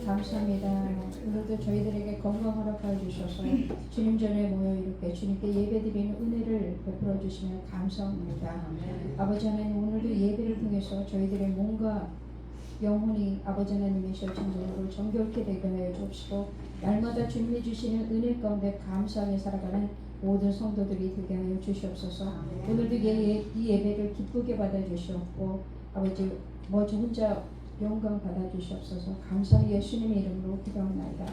주님 감사합니다. 오늘도 저희들에게 건강 허락하여 주셔서 주님 전에 모여 이렇게 주님께 예배드리는 은혜를 베풀어 주시면 감사합니다. 아버지 하나님, 오늘도 예배를 통해서 저희들의 몸과 영혼이 아버지 하나님의 실천적으로 정결케 되게 하여 주옵시고, 날마다 주님이 주시는 은혜 가운데 감사하며 살아가는 모든 성도들이 되게 하여 주시옵소서. 오늘도 이 예배를 기쁘게 받아주시옵고, 아버지 저 혼자 영광 받아주시옵소서. 감사히 예수님의 이름으로 기도합니다.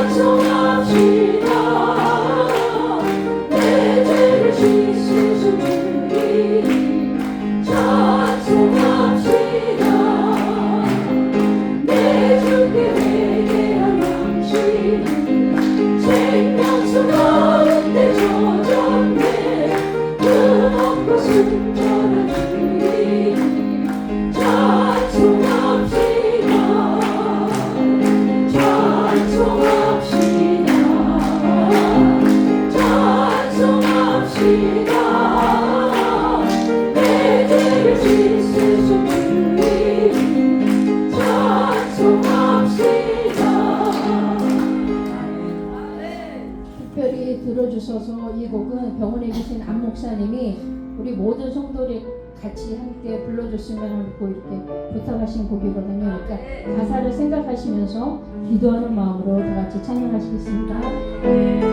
찬송합시다. 특별히 들어주셔서 이 곡은 병원에 계신 안 목사님이 우리 모든 성도들이 같이 함께 불러줬으면 하고 이렇게 부탁하신 곡이거든요. 그러니까 가사를 생각하시면서 기도하는 마음으로 다 같이 찬양하시겠습니다.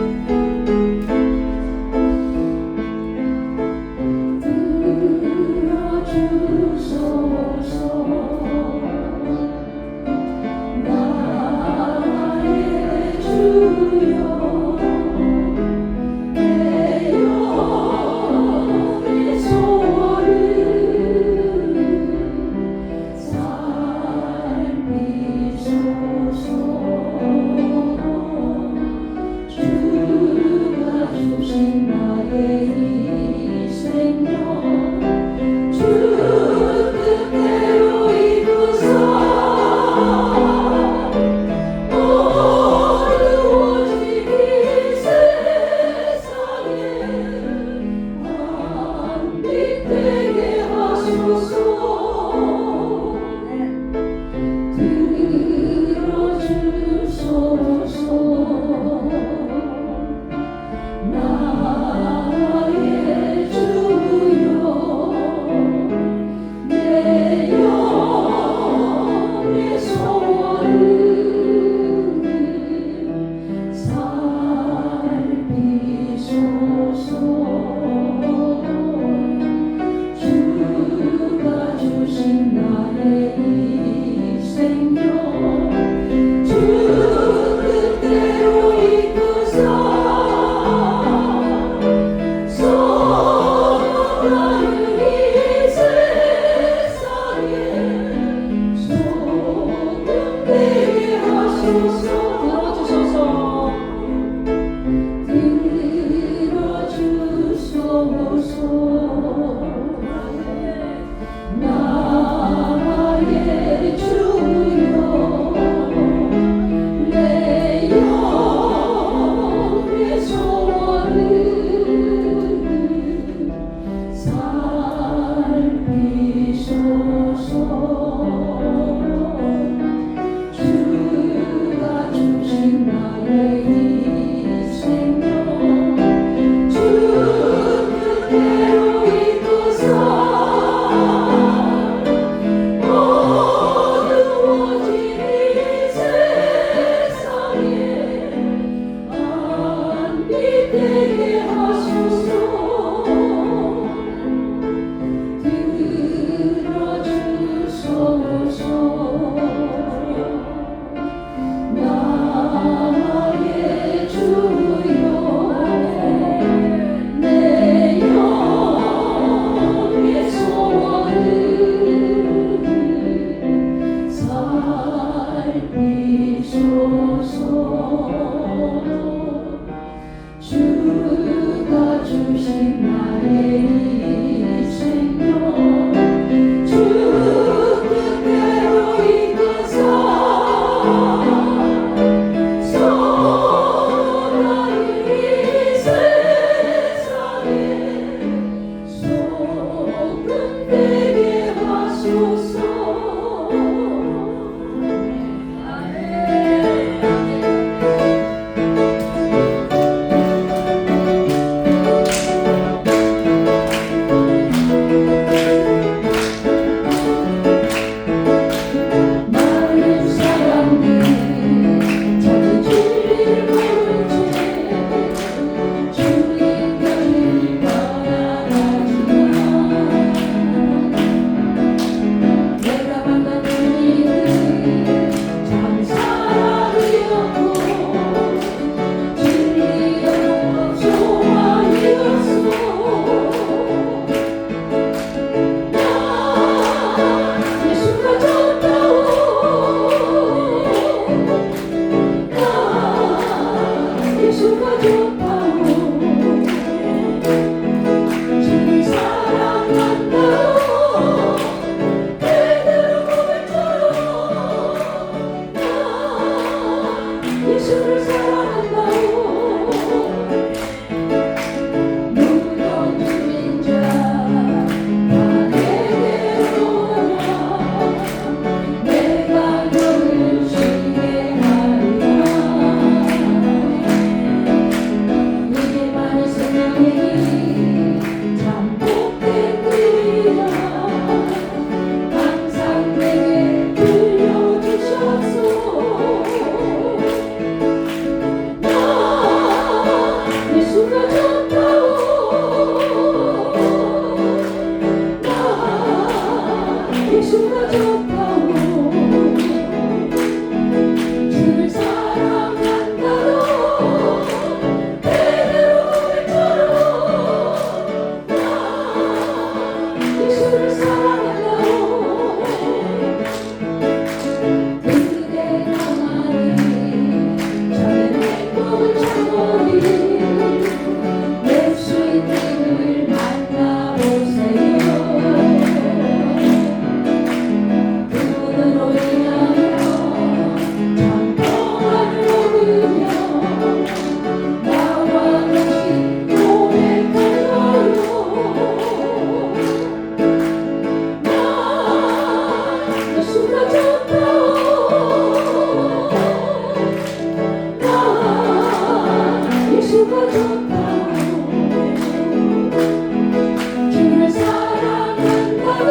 주를 사랑한다고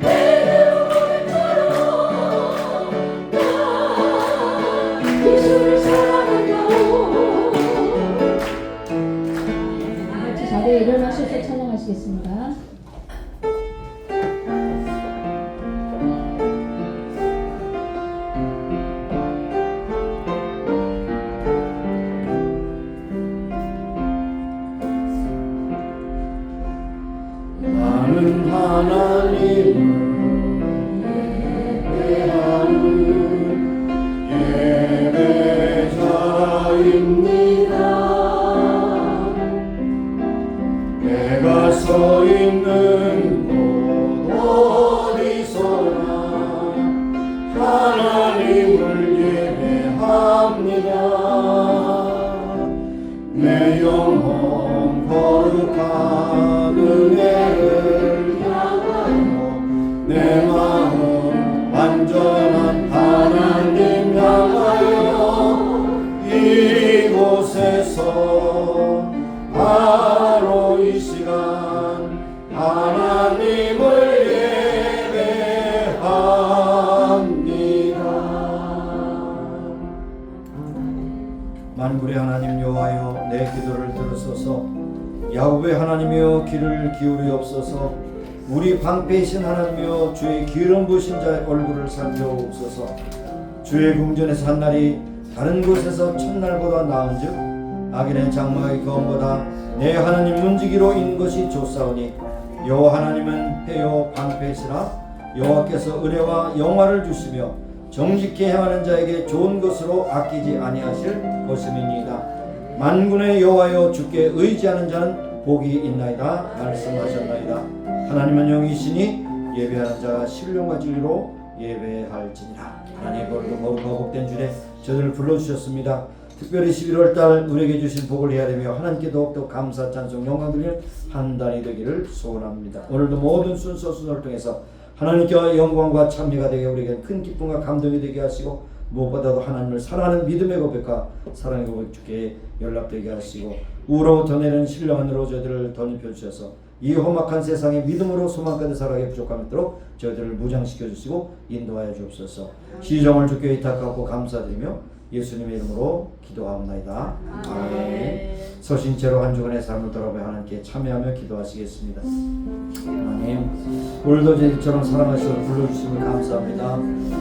내대로 노래처럼 나 예수를 사랑한다고. 같이 자리에 일어나셔서 찬양하시겠습니다. 나는 하나님을 예배하는 예배자입니다. 내가 서 있는 곳 어디서나 하나님을 예배합니다. 내 영혼 거룩한 은혜를 향하여 내 마음 완전한 하나님 향하여 이곳에서 바로 이 시간 하나님을 예배합니다. 만군의 하나님 여호와여, 내 기도를 들으소서. 야훼 하나님이여, 귀를 기울이옵소서. 우리 방패이신 하나님이여, 주의 기름 부으신 자의 얼굴을 살펴옵소서. 주의 궁전에서 한 날이 다른 곳에서 첫날보다 나은즉 악인의 장막의 거음보다 내 하나님 문지기로 인 것이 좋사오니, 여호와 하나님은 패요 방패시라. 여호와께서 은혜와 영화를 주시며 정직히 행하는 자에게 좋은 것으로 아끼지 아니하실 것임이니이다. 만군의 여호와여, 주께 의지하는 자는 복이 있나이다 말씀하셨나이다. 하나님은 영이시니 예배하는 자가 신령과 진리로 예배할지니라. 하나님 거룩하고 복된 주에 저들을 불러주셨습니다. 특별히 11월달 우리에게 주신 복을 헤아리며 하나님께 더욱더 감사 찬송 영광 돌리는 한 달이 되기를 소원합니다. 오늘도 모든 순서 순서를 통해서 하나님께 영광과 찬미가 되게 우리에게 큰 기쁨과 감동이 되게 하시고, 무엇보다도 하나님을 사랑하는 믿음의 고백과 사랑의 고백 주께 연락되게 하시고, 우로부터 내는 신령한으로 저희들을 덧입혀 주셔서 이 험악한 세상에 믿음으로 소망 가득 살아가게 부족함이 있도록 저희들을 무장시켜 주시고 인도하여 주옵소서. 시정을 주께 의탁하고 감사드리며 예수님의 이름으로 기도하옵나이다. 아멘. 서신체로 한 주간의 삶을 돌아보며 하나님께 참여하며 기도하시겠습니다. 하나님, 오늘도 저희처럼 사랑하시고 불러주심을 감사합니다.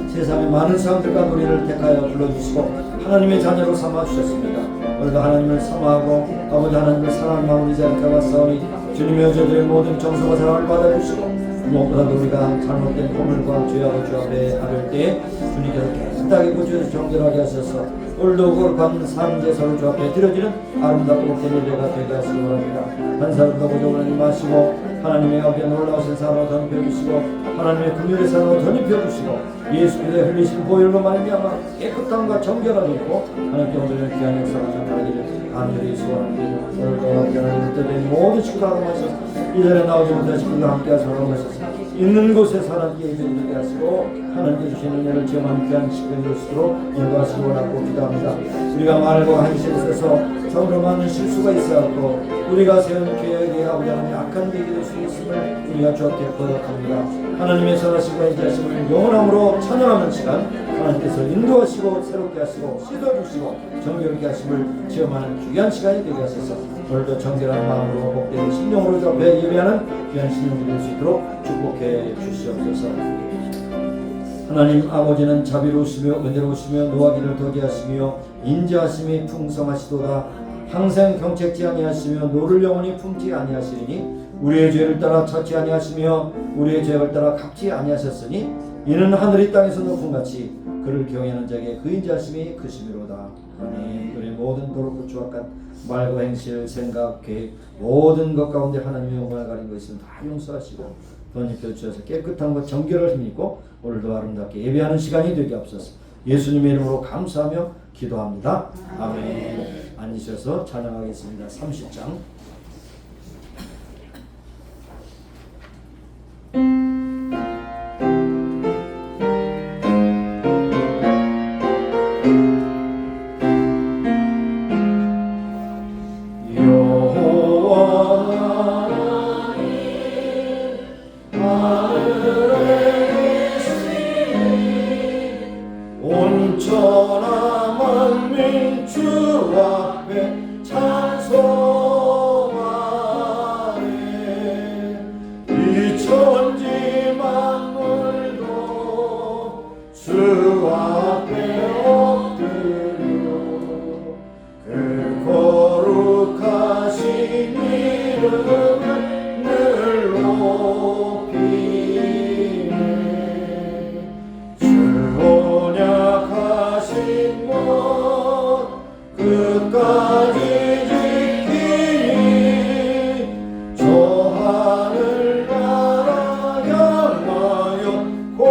세상의 많은 사람들과 우리를 택하여 불러주시고 하나님의 자녀로 삼아주셨습니다. 오늘도 하나님을 사모하고 아버지 하나님을 사랑하는 마음으로 이 자리에 왔사오니 주님의 저들의 모든 정성과 사랑을 받아주시고, 무엇보다도 우리가 잘못된 허물과 죄하고 주 앞에 아를 때에 주님께서 깨끗하게 고쳐서 정결하게 하셔서 오늘도 거룩한 삶제사를 주 앞에 드려지는 아름답고 복된 예배가 되게 하시기 바랍니다. 한 사람도 고정하지 마시고 하나님의 아버지의 놀라우신 사랑으로 덧입혀주시고 하나님의 긍휼의 사랑으로 덧입혀주시고 예수께서 흘리신 보혈로 말미암아 깨끗함과 정결함이 있고 하나님께 오늘의 귀한 역사가 나타나기를 간절히 소원합니다. 오늘도 하나님의 뜻된 모든 식구가 하셔서 이전에 나오지 못한 식구가 함께 하시고 하셔서 있는 곳에서 하나님께 예배드리게 하시고 하나님께 주신 은혜를 체험하는 귀한 식구가 될 수 있도록 인도하시기 원하고 기도합니다. 우리가 말고 한 실수에서 서로 많은 실수가 있어왔고 우리가 세운 계획에 아버지 하나님 악한 계획이 될 수 있음을 우리가 주 앞에 고백합니다. 하나님의 선하심과 인자하심을 영원함으로 찬양하는 시간 하나님께서 인도하시고 새롭게 하시고 씻어주시고 정결하게 하심을 체험하는 귀한 시간이 되게 하셔서 오늘도 정결한 마음으로 복된 심령으로 주 앞에 예배하는 귀한 심령이 될 수 있도록 축복해 주시옵소서. 하나님 아버지는 자비로우시며 은혜로우시며 노하기를 더디 하시며 인자하심이 풍성하시도다. 항상 경책지 아니하시며 노를 영원히 품지 아니하시리니 우리의 죄를 따라 찾지 아니하시며 우리의 죄를 따라 갚지 아니하셨으니 이는 하늘이 땅에서 높음같이 그를 경외하는 자에게 그 인자하심이 크심이로다. 아멘. 우리 모든 도롭고 추악한 말과 행실, 생각, 계획 모든 것 가운데 하나님의 영광을 가린 것 있으면 다 용서하시고 덧입혀 주셔서 깨끗함과 정결을 힘입고 오늘도 아름답게 예배하는 시간이 되게 앞서서 예수님의 이름으로 감사하며 기도합니다. 아멘. 앉으셔서 찬양하겠습니다. 30장 주 앞에 찬송하네. 이 천지 만물도 주 앞에 엎드려 그 거룩하신 이름을 늘 높이네. 주 언약하신 것 끝까지 지키니 저 하늘 나라 향하여 곧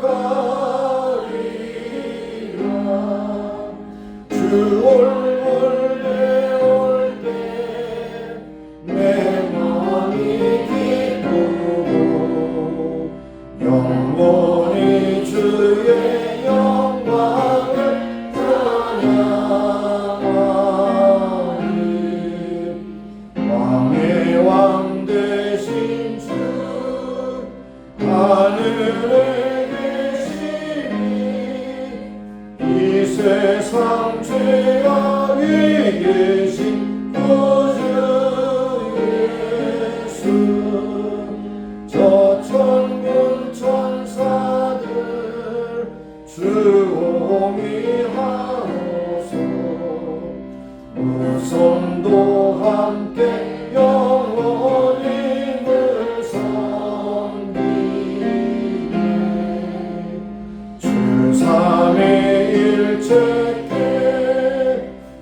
가리라. 주 얼굴 내올 때 내 마음이 기쁘고 영원히 주의 영광을 찬양하리. 왕의 왕 되신 주 하늘에 계시니 이 세상 죄악 위에 계신 구주 예수. 저 천군 천사들 주옹이하소서. 무선도 함께 영원히 늘 섬기네. 주 삼위일체께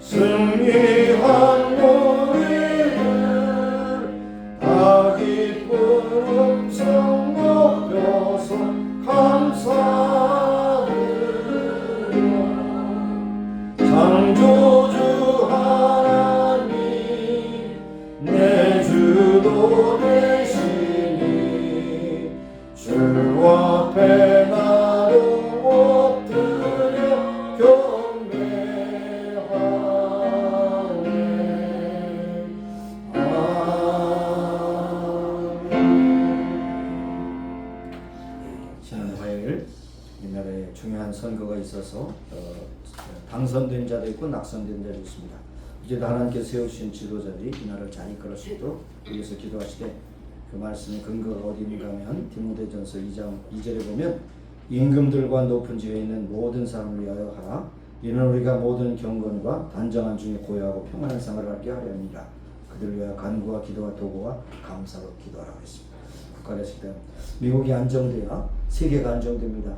승리한 우리를 다 기쁜 음성 높여서 감사드려. 창조주 하나님 내 주도 되시니 주 앞에 나를 엎드려 경배하네. 지난 화요일 이 나라에 중요한 선거가 있어서 당선된 자도 있고 낙선된 자도 있습니다. 이제도 하나님께서 세우신 지도자들이 이 나라를 잘 이끌을 수 있도록 위해서 기도하시되, 그 말씀의 근거가 어디인가 하면 디모데전서 2장 2절에 보면 임금들과 높은 지위에 있는 모든 사람을 위하여 하라. 이는 우리가 모든 경건과 단정한 중에 고요하고 평안한 생활을 하게 하려 합니다. 그들을 위하여 간구와 기도와 도구와 감사로 기도하라고 했습니다. 국가에서 미국이 안정돼야 세계가 안정됩니다.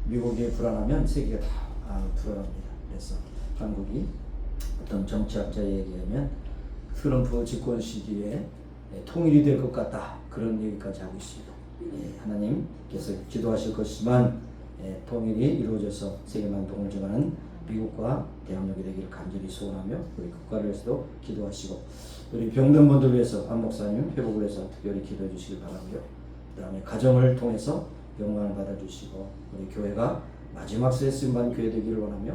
미국이 불안하면 세계가 다 불안합니다. 그래서 한국이 어떤 정치학자의 얘기하면 트럼프 집권 시기에 통일이 될 것 같다, 그런 얘기까지 하고 있습니다. 하나님께서 기도하실 것이지만 통일이 이루어져서 세계 만통을 정하는 미국과 대한민국이 되기를 간절히 소원하며 우리 국가를 위해서도 기도하시고, 우리 병든 분들 위해서 안 목사님 회복을 위해서 특별히 기도해 주시길 바라고요. 그 다음에 가정을 통해서 영광을 받아주시고, 우리 교회가 마지막 세에 쓰임받는 교회 되기를 원하며,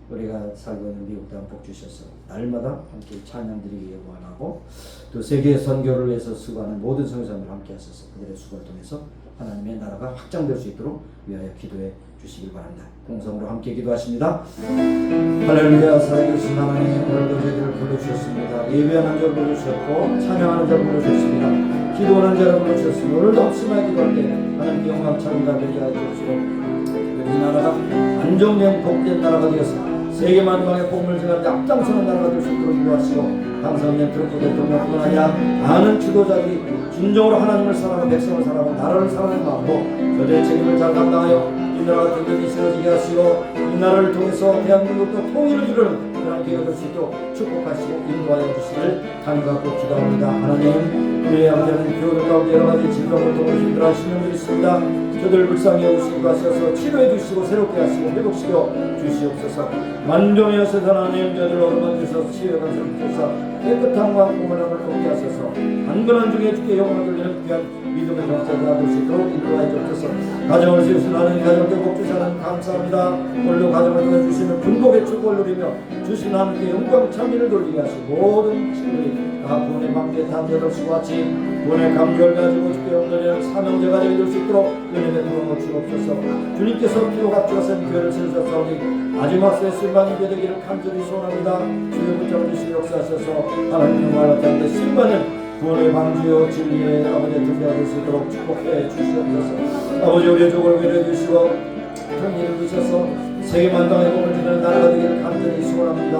우리가 살고 있는 미국 땅 복 주셔서 날마다 함께 찬양 드리기를 원하고, 또 세계 선교를 위해서 수고하는 모든 성도님들 함께 하셔서 그들의 수고를 통해서 하나님의 나라가 확장될 수 있도록 위하여 기도해 주시길 바랍니다. 공성으로 함께 기도하십니다. 할렐루야. 살아계신 하나님, 오늘도 저희들을 불러주셨습니다. 예배하는 자를 불러주셨고 찬양하는 자를 불러주셨습니다. 기도하는 자를 불러주셨습니다. 오늘도 합심하게 기도할 때 하나님 영광 찬양가 되게 하여 주시고, 이 나라가 안정된 복된 나라가 되어서 세계 만방의 복음을 전하는데 앞장서는 나라가 될 수 있도록 기도하시고, 감사합니다. 트럼프 대통령뿐 아니라 많은 지도자들이 진정으로 하나님을 사랑하고 백성을 사랑하고 나라를 사랑하는 마음으로 저들의 책임을 잘 감당하여 이 나라가 든든히 세워지게 하시고, 이 나라를 통해서 대한민국도 통일을 이루는 그런 기회가 될 수 있도록 축복하시고 인도하여 주시길 간곡히 기도합니다. 하나님, 우리의 아버지는 교회 가운데 여러 가지 질병을 통해 힘들어하시는 분이 있습니다. 저들 불쌍히 여기시고 하셔서 치료해 주시고 새롭게 하시고 회복시켜 주시옵소서. 만종이어서 하나님, 저들 어루만 주셔서 치유의 감사를 주셔서 깨끗함과 공헌함을 얻게 하셔서 한분한 중에 주께 영광을 돌리는 귀한 믿음의 정체를 얻을 수 있도록 인도하여 주옵소서. 가정을 세우신 하나님, 가정께 복 주시는 감사합니다. 오늘도 가정을 통해 주시는 분복의 축복을 누리며 주신 하나님께 영광 찬미를 돌리게 하시고, 모든 친구들이 다 구원의 방패에 담겨들 수같이 구원의 감격을 가지고 주께 영광을 사명자가 되게 될 수 있도록 은혜 베풀어 주옵소서. 주님께서 피로 값주어선 교회를 세우셨사오니 마지막 새 쓸만한 교회 되기를 간절히 소원합니다. 주여 붙잡아 주시고 역사하셔서 하나님 영광을 나타내는 쓸만한 구원의 방주여 진리의 아버지 등대가 될 수 있도록 축복해 주시옵소서. 아버지 우리의 족을 위로해 주시고 통일을 주셔서 세계 만방의 복을 주는 나라가 되기를 간절히 소원합니다.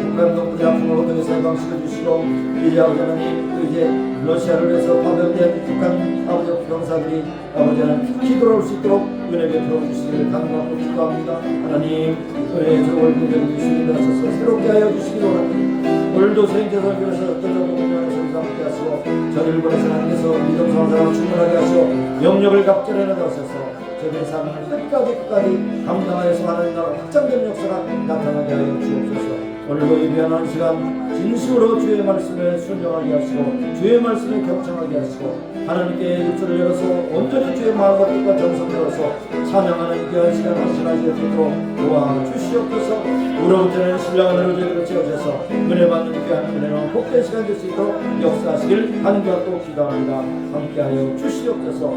북한 동북의 아픔을 어떻게 해방시켜 주시고 이제 아버지 하나님 이제 러시아를 위해서 파병된 북한 아버지 병사들이 아버지 하나님 피 돌아올 수 있도록 은혜 베풀어 주시기를 간구하고 기도합니다. 하나님 은혜의 족을 구별해 주시기를 하셔서 새롭게 하여 주시기 원합니다. 오늘도 생제설교에서 떠나고 운명의 소리가 함께 하시고 저를 보내서 하나님께서 믿음 성사로 충분하게 하시고 영역을 갑절해 나가셔서 저들의 삶을 끝까지 감당하여서 하나님 나라 확장된 역사가 나타나게 하여 주옵소서. 오늘도 예배하는 시간 진심으로 주의 말씀에 순종하게 하시고 주의 말씀에 경청하게 하시고 하나님께 입술을 열어서 온전히 주의 마음과 뜻과 정성을 열어서 찬양하는 귀한 시간 헌신하게 되도록 도와주시옵소서. 우로부터는 신령한 은혜로 저희들을 채워주셔서 은혜 받는 귀한 은혜로 복된 시간 될 수 있도록 역사하시길 간구하고 기도합니다. 함께하여 주시옵소서.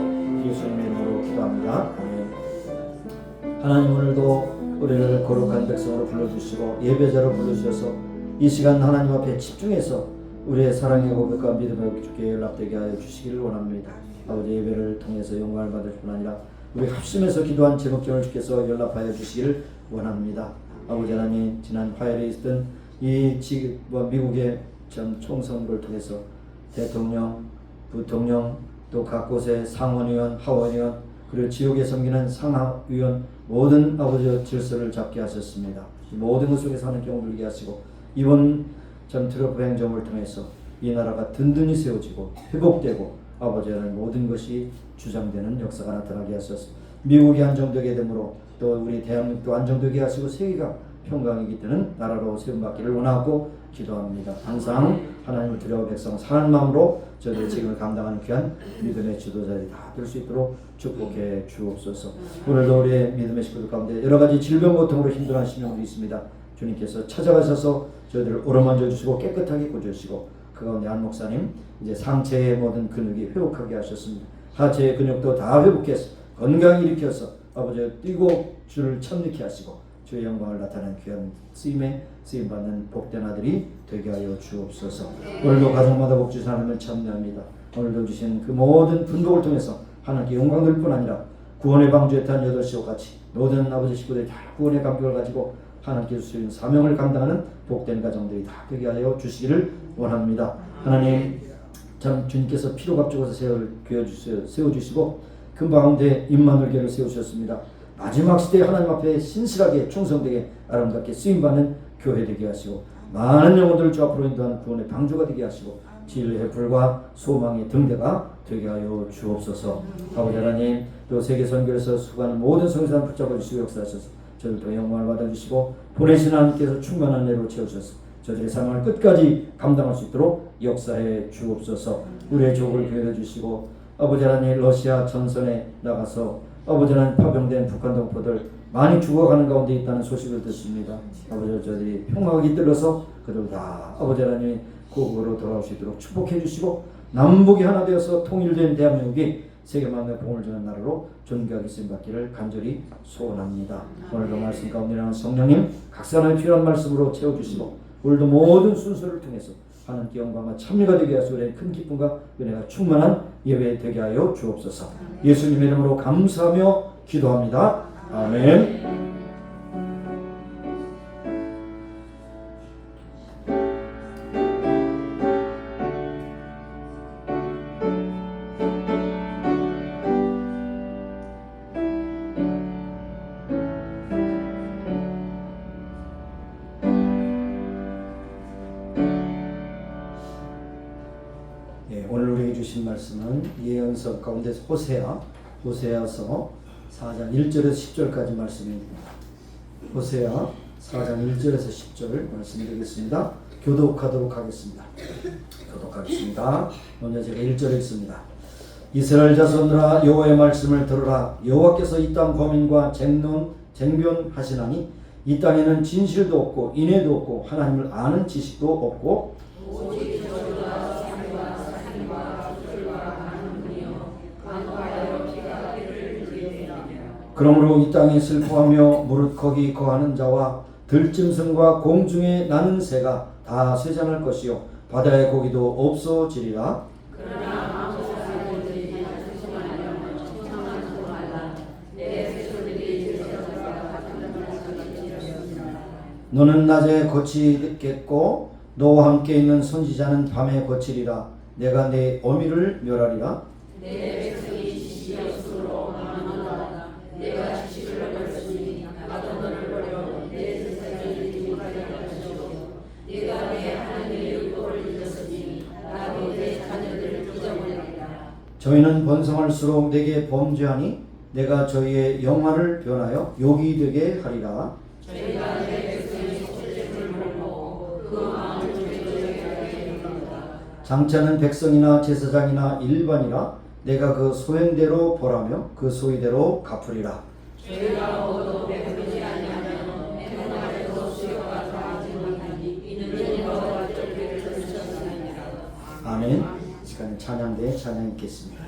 예수님의 이름으로 기도합니다. 하나님 오늘도 우리를 거룩한 백성으로 불러주시고 예배자로 불러주셔서 이 시간 하나님 앞에 집중해서 우리의 사랑의 고백과 믿음의 주께 연락되게 하여 주시기를 원합니다. 아버지 예배를 통해서 영광을 받을 뿐 아니라 우리 합심해서 기도한 제목전을 주께서 연락하여 주시기를 원합니다. 아버지 하나님 지난 화요일에 있었던 이 미국의 총선거를 통해서 대통령, 부통령 또 각 곳의 상원의원, 하원의원 그리고 지역에 섬기는 상하의원 모든 아버지의 질서를 잡게 하셨습니다. 모든 것 속에서 하는 경험을 누리게 하시고 이번 트럼프 행정을 통해서 이 나라가 든든히 세워지고 회복되고 아버지 하나님 모든 것이 주장되는 역사가 나타나게 하셨습니다. 미국이 안정되게 되므로 또 우리 대한민국도 안정되게 하시고 세계가 평강이기 때문에 나라로 세움받기를 원하고 기도합니다. 항상 하나님을 두려워 백성 사랑하는 마음으로 저희의 책임을 감당하는 귀한 믿음의 지도자들이 다 될 수 있도록 축복해 주옵소서. 오늘도 우리의 믿음의 식구들 가운데 여러 가지 질병 고통으로 힘들어하는 심령들이 있습니다. 주님께서 찾아가셔서 저희들을 오르만져 주시고 깨끗하게 고쳐주시고 그 가운데 한 목사님 이제 상체의 모든 근육이 회복하게 하셨습니다. 하체의 근육도 다 회복해서 건강히 일으켜서 아버지 뛰고 주를 참는 하시고 주의 영광을 나타내는 귀한 쓰임받는 복된 아들이 되게 하여 주옵소서. 오늘도 가정마다 복 주신 하나님을 찬양합니다. 오늘도 주신 그 모든 분복을 통해서 하나님께 영광 돌 뿐 아니라 구원의 방주에 탄 8시와 같이 모든 아버지 식구들이 다 구원의 감격을 가지고 하나님께 주신 사명을 감당하는 복된 가정들이 다 되게 하여 주시기를 원합니다. 하나님 참 주님께서 피로 값주어서 세워주시고 그 가운데 임마누엘교회를 세우셨습니다. 마지막 시대에 하나님 앞에 신실하게 충성되게 아름답게 쓰임받는 교회 되게 하시고 많은 영혼들을 주 앞으로 인도하는 구원의 방주가 되게 하시고 진리의 불과 소망의 등대가 되게 하여 주옵소서. 아버지 하나님 또 세계 선교에서 수고하는 모든 성도들 붙잡아 주시고 역사하셔서 저들도 영광을 받아주시고 보내신 하나님께서 충만한 은혜로 채우셔서 저들의 사명을 끝까지 감당할 수 있도록 역사해 주옵소서. 우리의 족을 교회해 주시고 아버지 하나님 러시아 전선에 나가서 아버지 하나님 파병된 북한 동포들 많이 죽어가는 가운데 있다는 소식을 듣습니다. 아버지 저들이 평화가 깃들어서 그들 다 아버지 하나님 고국으로 돌아올 수 있도록 축복해 주시고 남북이 하나 되어서 통일된 대한민국이 세계만의 복을 주는 나라로 존귀하게 쓰임받기를 간절히 소원합니다. 오늘도 말씀 가운데 나는 성령님 각 사람에 필요한 말씀으로 채워주시고 오늘도 모든 순서를 통해서 하나님께 영광과 참여가 되게 하시고 큰 기쁨과 은혜가 충만한 예배 되게 하여 주옵소서. 예수님의 이름으로 감사하며 기도합니다. 아멘. 오늘 우리에게 주신 말씀은 예언서 가운데 호세아서 4장 1절에서 10절까지 말씀입니다. 호세아 4장 1절에서 10절 말씀드리겠습니다. 교독하도록 하겠습니다. 먼저 제가 1절 읽습니다. 이스라엘 자손들아 여호와의 말씀을 들으라. 여호와께서 이 땅 범인과 쟁변하시나니 이 땅에는 진실도 없고 인애도 없고 하나님을 아는 지식도 없고 그러므로 이 땅에 슬퍼하며 무릇 거기 거하는 자와 들짐승과 공중에 나는 새가 다 쇠잔할 것이요 바다의 고기도 없어지리라. 너는 낮에 거치겠고 너와 함께 있는 선지자는 밤에 거치리라. 내가 내 어미를 멸하리라. 내 백성이 지식이 없으므로 망하노라. 내가 지식을 버렸으니 나도 너를 버려 내 세상을 잃지 못하게 할 것이요 네가 내 하나님의 율법을 잊었으니 나도 내 자녀들을 잊어버리리라. 저희는 번성할수록 내게 범죄하니 내가 저희의 영화를 변하여 욕이 되게 하리라. 저희가 내 백성의 속죄를 보고 그 마음을 조용하게 하리라. 장차는 백성이나 제사장이나 일반이라 내가 그 소행대로 벌하며 그 소위대로 갚으리라. 저희가 얻어 베풀지 아니하면 행동하여도 수요가 더하지 못하니 이는 여호와와 쫓기를 들으셨으니라. 아멘. 이 시간에 찬양대에 찬양 있겠습니다.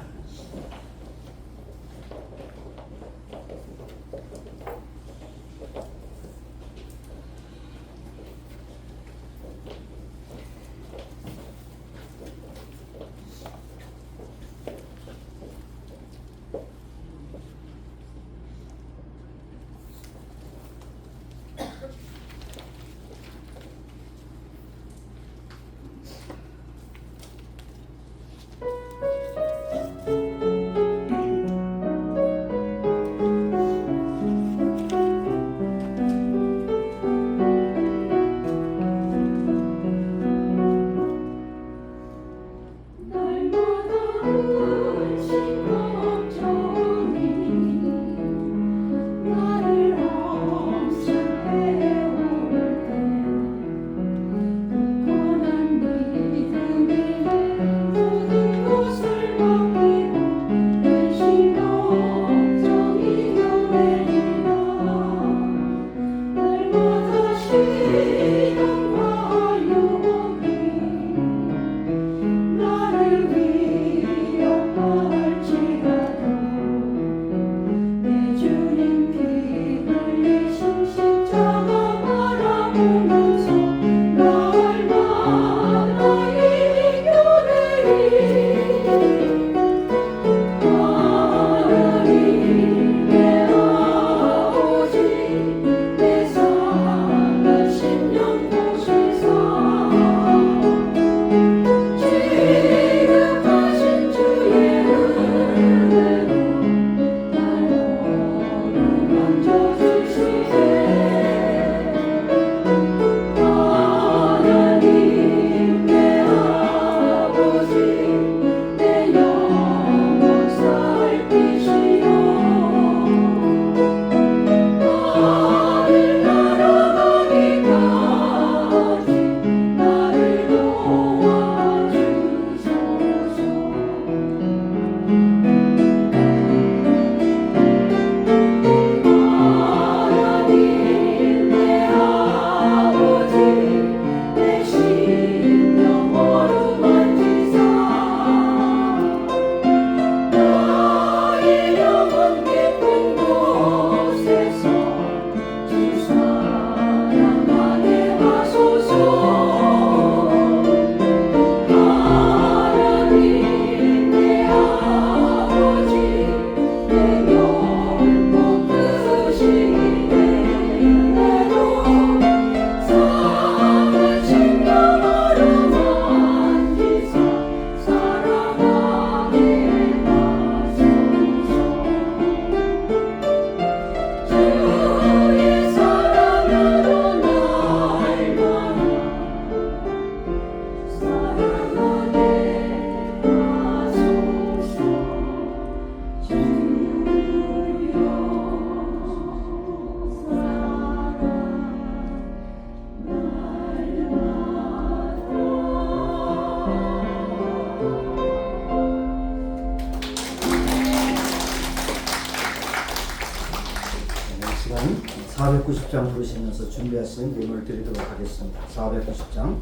시간 490장 부르시면서 준비하신 예물 드리도록 하겠습니다. 490장.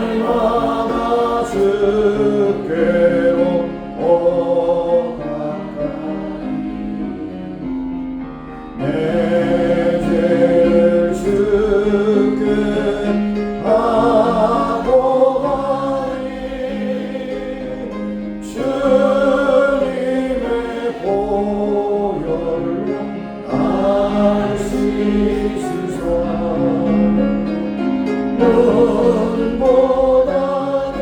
날마다 주께로 오가까이 내 죄를 주께 하고 가니 주님의 보혈로 날 씻으사 눈보다 더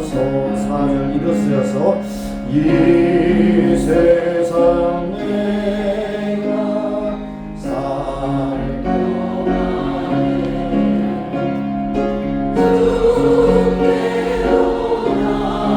위대하옵소서. 4절 이로 쓰여서 이 세상 내가 살 동안에 주께로 날마다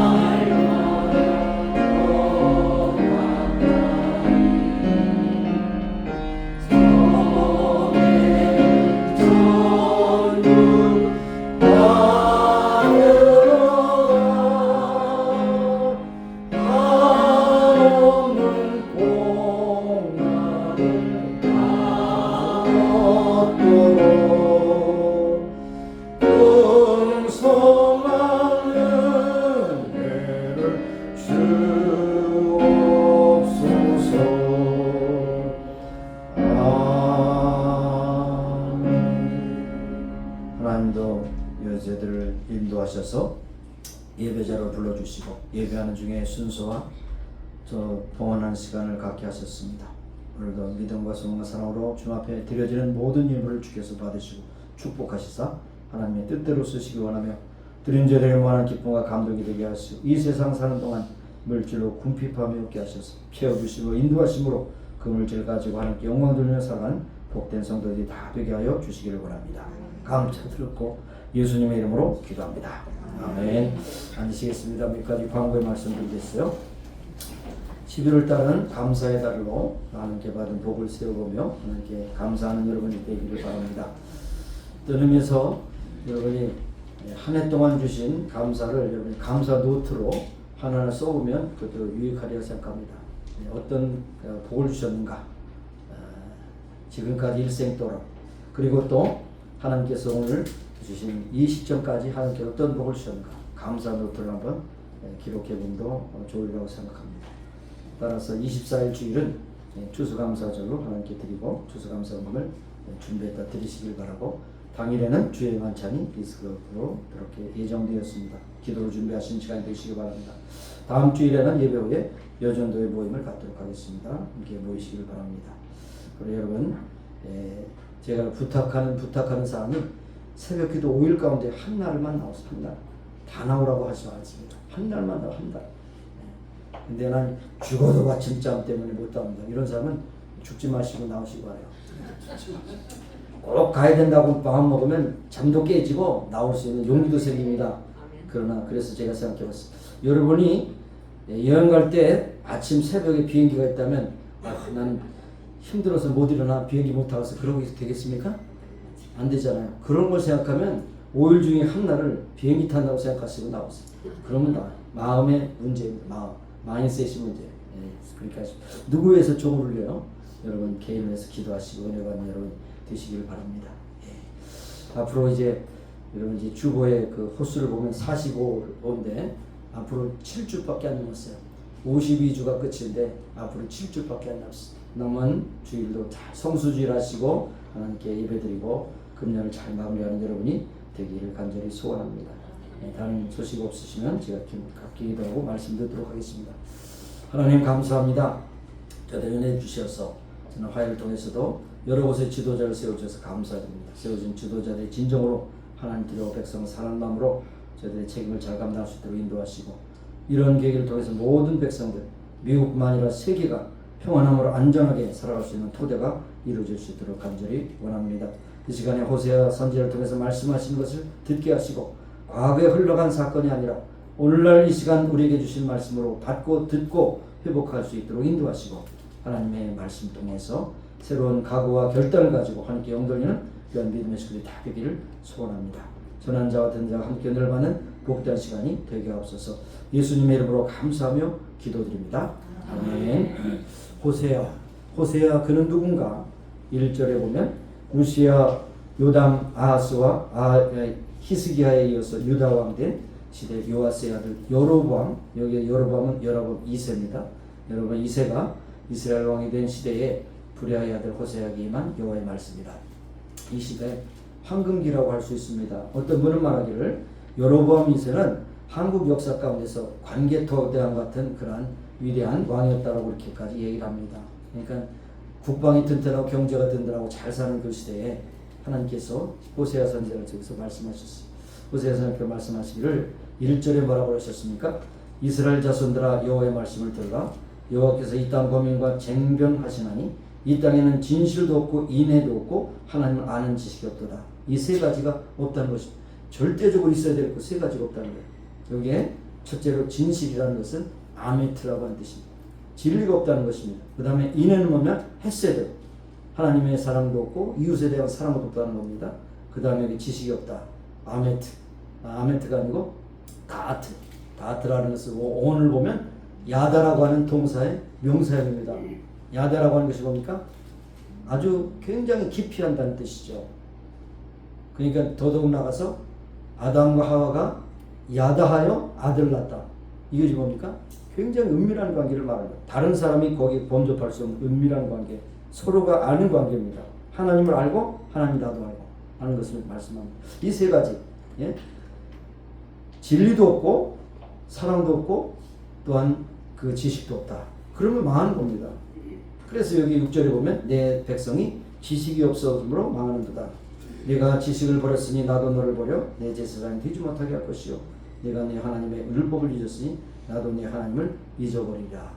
하나님도 여자들을 인도하셔서 예배자로 불러주시고 예배하는 중에 순서와 저 봉헌하는 시간을 갖게 하셨습니다. 오늘도 믿음과 소망과 사랑으로 주 앞에 드려지는 모든 예물을 주께서 받으시고 축복하시사 하나님의 뜻대로 쓰시기 원하며 드린 죄를 무한한 기쁨과 감동이 되게 하시고 이 세상 사는 동안 물질로 궁핍함이 없게 하셔서 채워주시고 인도하심으로 그 물질을 가지고 하나님께 영광 돌리며 살아가는 복된 성도들이 다 되게 하여 주시기를 원합니다. 감사 드렸고 예수님의 이름으로 기도합니다. 아멘. 앉으시겠습니다. 몇 가지 광고의 말씀 드리겠어요. 11월 달은 감사의 달로 하나님께 받은 복을 세워보며 하나님께 감사하는 여러분이 되기를 바랍니다. 어떤 의미에서 여러분이 한 해 동안 주신 감사를 여러분이 감사 노트로 하나하나 써보면 그것도 유익하리라 생각합니다. 어떤 복을 주셨는가, 지금까지 일생 동안, 그리고 또 하나님께서 오늘 주신 이 시점까지 하나님께 어떤 복을 주셨는가 감사 노트를 한번 기록해보면 좋으리라고 생각합니다. 따라서 24일 주일은 추수감사절로 하나님께 드리고 추수감사음을 준비했다 드리시길 바라고, 당일에는 주의 만찬이 비스급으로 그렇게 예정되었습니다. 기도를 준비하신 시간이 되시기 바랍니다. 다음 주일에는 예배 후에 여전도의 모임을 갖도록 하겠습니다. 함께 모이시길 바랍니다. 그리고 여러분, 제가 부탁하는 사람이 새벽 기도 5일 가운데 한 날만 나오세요. 한 날. 다 나오라고 하지 않습니다. 한 날만 나와, 한 달. 근데 난 죽어도 아침잠 때문에 못 나옵니다. 이런 사람은 죽지 마시고 나오시고 하래요. 꼭 가야 된다고 마음 먹으면 잠도 깨지고 나올 수 있는 용기도 생깁니다. 그래서 제가 생각해봤어요. 여러분이 여행 갈 때 아침 새벽에 비행기가 있다면 나는 힘들어서 못 일어나 비행기 못 타서 그러고 되겠습니까? 안 되잖아요. 그런 걸 생각하면 5일 중에 한 날을 비행기 탄다고 생각하시고 나오세요. 그러면 나와요. 마음의 문제입니다. 마인셋이 문제예요. 그러니까 누구 위해서 종을 울려요? 여러분 개인을 위해서 기도하시고 은혜 받는 여러분 되시기를 바랍니다. 앞으로 이제 여러분 이제 주보의 그 호수를 보면 45호인데 앞으로 7주밖에 안 남았어요. 52주가 끝인데 앞으로 7주밖에 안 남았어요. 남은 주일도 잘 성수주일 하시고 하나님께 예배드리고 금년을 잘 마무리하는 여러분이 되기를 간절히 소원합니다. 다른 소식 없으시면 제가 각기 기도하고 말씀 듣도록 하겠습니다. 하나님 감사합니다. 저들 은혜 주셔서 저는 화해를 통해서도 여러 곳에 지도자를 세워주셔서 감사드립니다. 세워진 지도자들의 진정으로 하나님 들여 백성을 사는 마음으로 저들의 책임을 잘 감당할 수 있도록 인도하시고, 이런 계기를 통해서 모든 백성들, 미국뿐만 아니라 세계가 평안함으로 안전하게 살아갈 수 있는 토대가 이루어질 수 있도록 간절히 원합니다. 이 시간에 호세아 선지자를 통해서 말씀하신 것을 듣게 하시고, 과거에 흘러간 사건이 아니라 오늘날 이 시간 우리에게 주신 말씀으로 받고 듣고 회복할 수 있도록 인도하시고, 하나님의 말씀 통해서 새로운 각오와 결단을 가지고 하나님께 영돌리는 귀한 믿음의 식구들이 다 되기를 소원합니다. 전한 자와 든 자가 함께 은혜를 받는 복된 시간이 되게 하옵소서. 예수님의 이름으로 감사하며 기도드립니다. 아멘. 호세아 그는 누군가? 1절에 보면 우시야, 요담, 아하스와 히스기야에 이어서 유다 왕 된 시대 요아스의 아들 여로보암. 여기 여로보암은 여로보암 2세입니다. 여로보암 2세가 이스라엘 왕이 된 시대에 부랴의 아들 호세아에게 임한 여호와의 말씀이다. 이 시대 황금기라고 할 수 있습니다. 어떤 분은 말하기를 여로보암 2세는 한국 역사 가운데서 관개토대왕 같은 그러한 위대한 왕이었다라고 이렇게까지 얘기를 합니다. 그러니까 국방이 튼튼하고 경제가 든든하고 잘 사는 그 시대에 하나님께서 호세아 선지자를 통해서 말씀하셨어요. 호세아 선지자께서 말씀하시기를 1절에 뭐라고 하셨습니까? 이스라엘 자손들아 여호와의 말씀을 들으라. 여호와께서 이 땅 범인과 쟁변하시나니 이 땅에는 진실도 없고 인애도 없고 하나님을 아는 지식이 없도다. 이 세 가지가 없다는 것입니다. 절대적으로 있어야 될 것 세 가지가 없다는 거예요. 여기에 첫째로 진실이라는 것은 아메트라고 하는 뜻입니다. 진리가 없다는 것입니다. 그 다음에 인애는 뭐냐면 헤세드, 하나님의 사랑도 없고 이웃에 대한 사랑도 없다는 겁니다. 그 다음에 지식이 없다. 아메트가 아니고 다트라는 것은 오늘 보면 야다라고 하는 동사의 명사형입니다. 야다라고 하는 것이 뭡니까? 아주 굉장히 깊이 한다는 뜻이죠. 그러니까 더더욱 나가서 아담과 하와가 야다하여 아들 낳았다. 이것이 뭡니까? 굉장히 은밀한 관계를 말합니다. 다른 사람이 거기에 범접할 수 없는 은밀한 관계, 서로가 아는 관계입니다. 하나님을 알고 하나님 나도 알고 하는 것을 말씀합니다. 이 세 가지, 진리도 없고 사랑도 없고 또한 그 지식도 없다. 그러면 망하는 겁니다. 그래서 여기 6절에 보면 내 백성이 지식이 없어짐으로 망하는도다. 내가 지식을 버렸으니 나도 너를 버려 내 제사장이 되지 못하게 할 것이요 내가 내 하나님의 율법을 잊었으니 나도 내 하나님을 잊어버리라.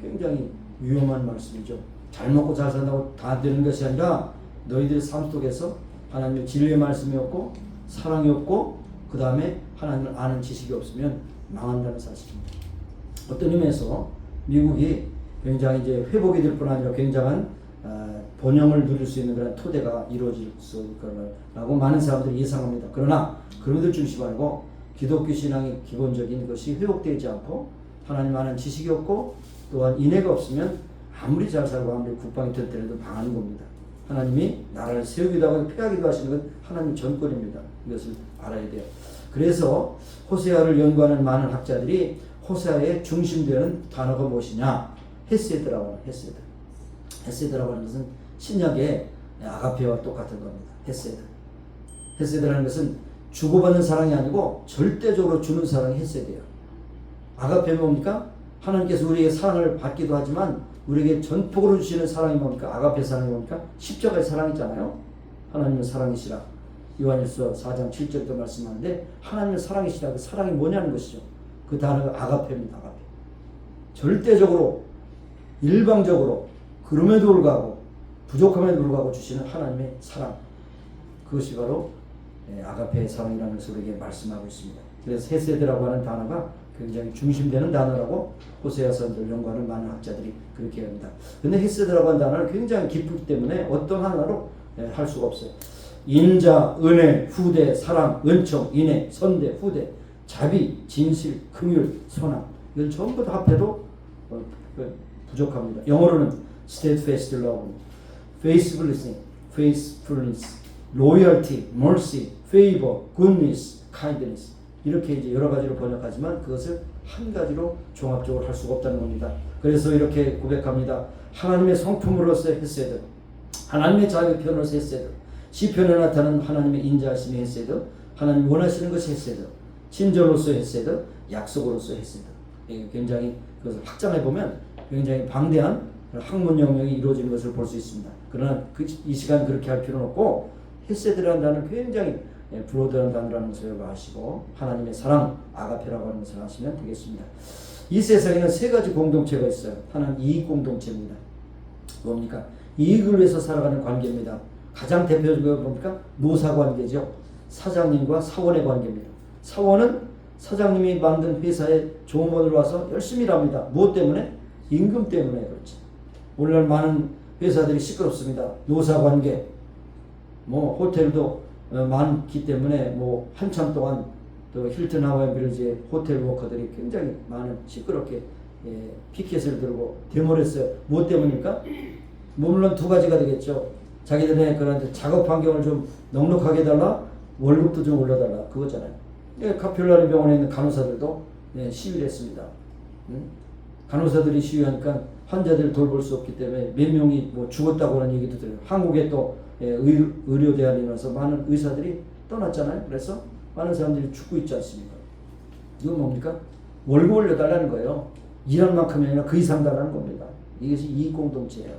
굉장히 위험한 말씀이죠. 잘 먹고 잘 산다고 다 되는 것이 아니라 너희들의 삶 속에서 하나님의 진리의 말씀이 없고 사랑이 없고 그 다음에 하나님을 아는 지식이 없으면 망한다는 사실입니다. 어떤 의미에서 미국이 굉장히 이제 회복이 될 뿐 아니라 굉장한 번영을 누릴 수 있는 그런 토대가 이루어질 거라고 많은 사람들이 예상합니다. 그러나 그런 것들 중시 말고 기독교 신앙의 기본적인 것이 회복되지 않고 하나님 아는 지식이 없고 또한 인애가 없으면 아무리 잘 살고 아무리 국방이 튼튼해도 망하는 겁니다. 하나님이 나라를 세우기도 하고 폐하기도 하시는 건 하나님 전권입니다. 이것을 알아야 돼요. 그래서 호세아를 연구하는 많은 학자들이 호세아의 중심되는 단어가 무엇이냐? 헤세드라고 하는 헤세드. 헤세드라고 하는 것은 신약의 아가페와 똑같은 겁니다. 헤세드. 헤세드라는 것은 주고받는 사랑이 아니고 절대적으로 주는 사랑이 헤세드예요. 아가페는 뭡니까? 하나님께서 우리에게 사랑을 받기도 하지만 우리에게 전폭으로 주시는 사랑이 뭡니까? 아가페 사랑이 뭡니까? 십자가의 사랑이잖아요. 하나님은 사랑이시라. 요한일서 4장 7절도 말씀하는데 하나님은 사랑이시라. 그 사랑이 뭐냐는 것이죠. 그 단어가 아가페입니다. 아가페. 절대적으로 일방적으로 그럼에도 불구하고 부족함에도 불구하고 주시는 하나님의 사랑, 그것이 바로 아가페의 사랑이라는 것을 우리에게 말씀하고 있습니다. 그래서 헤세드라고 하는 단어가 굉장히 중심되는 단어라고 호세아 선지를 연구하는 많은 학자들이 그렇게 합니다. 그런데 헤세드라고 하는 단어는 굉장히 깊기 때문에 어떤 하나로 할 수가 없어요. 인자, 은혜, 후대, 사랑, 은총, 인애, 선대, 후대, 자비, 진실, 긍휼, 선함, 이걸 전부 다 합해도 부족합니다. 영어로는 steadfast love, faithfulness, loyalty, mercy, favor, goodness, kindness 이렇게 이제 여러 가지로 번역하지만 그것을 한 가지로 종합적으로 할 수가 없다는 겁니다. 그래서 이렇게 고백합니다. 하나님의 성품으로서의 헤세드, 하나님의 자유 표현으로서의 헤세드, 시편에 나타나는 하나님의 인자하심의 헤세드, 하나님이 원하시는 것이 헤세드, 친절로서의 헤세드, 약속으로서의 헤세드. 굉장히 그것을 확장해 보면 굉장히 방대한 학문 영역이 이루어지는 것을 볼 수 있습니다. 그러나 이 시간 그렇게 할 필요는 없고 헤세드라는 단어는 굉장히 브로드한 단어라는 것을 아시고 하나님의 사랑, 아가페라고 하는 것을 아시면 되겠습니다. 이 세상에는 세 가지 공동체가 있어요. 하나는 이익 공동체입니다. 뭡니까? 이익을 위해서 살아가는 관계입니다. 가장 대표적으로 뭡니까? 노사 관계죠. 사장님과 사원의 관계입니다. 사원은 사장님이 만든 회사에 조업원으로 와서 열심히 일합니다. 무엇 때문에? 임금 때문에 그렇지. 오늘날 많은 회사들이 시끄럽습니다. 노사 관계, 호텔도 많기 때문에 한참 동안 또 힐튼 하와이 빌리지의 호텔 워커들이 굉장히 많은 시끄럽게 피켓을 들고 데모를 했어요. 무엇 때문입니까? 뭐 물론 두 가지가 되겠죠. 자기들의 그런 작업 환경을 좀 넉넉하게 해달라, 월급도 좀 올려달라, 그거잖아요. 카필라리 병원에 있는 간호사들도 시위를 했습니다. 간호사들이 시위하니까 환자들을 돌볼 수 없기 때문에 몇 명이 뭐 죽었다고 하는 얘기도 들어요. 한국에 또 의료 대란이 나서 많은 의사들이 떠났잖아요. 그래서 많은 사람들이 죽고 있지 않습니까? 이건 뭡니까? 월급 올려달라는 거예요. 일한 만큼이 아니라 그 이상 달라는 겁니다. 이것이 이익공동체예요.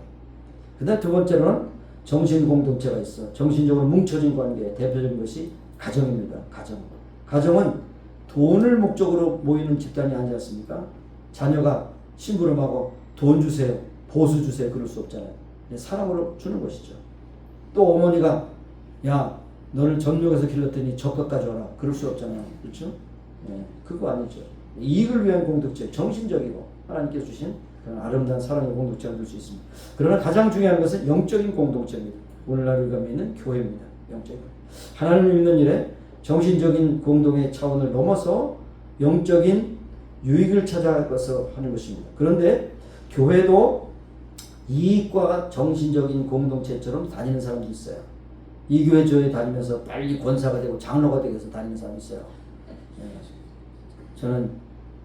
그 다음 두 번째로는 정신공동체가 있어. 정신적으로 뭉쳐진 관계, 대표적인 것이 가정입니다. 가정은 돈을 목적으로 모이는 집단이 아니지 않습니까? 자녀가 심부름하고 돈 주세요, 보수 주세요, 그럴 수 없잖아요. 사랑으로 주는 것이죠. 또 어머니가 야 너를 전역에서 길렀더니 젖값 가져와라, 그럴 수 없잖아요. 그렇죠? 그거 아니죠. 이익을 위한 공동체, 정신적이고 하나님께서 주신 그런 아름다운 사랑의 공동체가 될 수 있습니다. 그러나 가장 중요한 것은 영적인 공동체입니다. 오늘날 우리가 믿는 교회입니다. 영적인 하나님을 믿는 일에 정신적인 공동의 차원을 넘어서 영적인 유익을 찾아가서 하는 것입니다. 그런데 교회도 이익과 정신적인 공동체처럼 다니는 사람도 있어요. 이 교회 저 교회 다니면서 빨리 권사가 되고 장로가 되기 위해서 다니는 사람이 있어요. 저는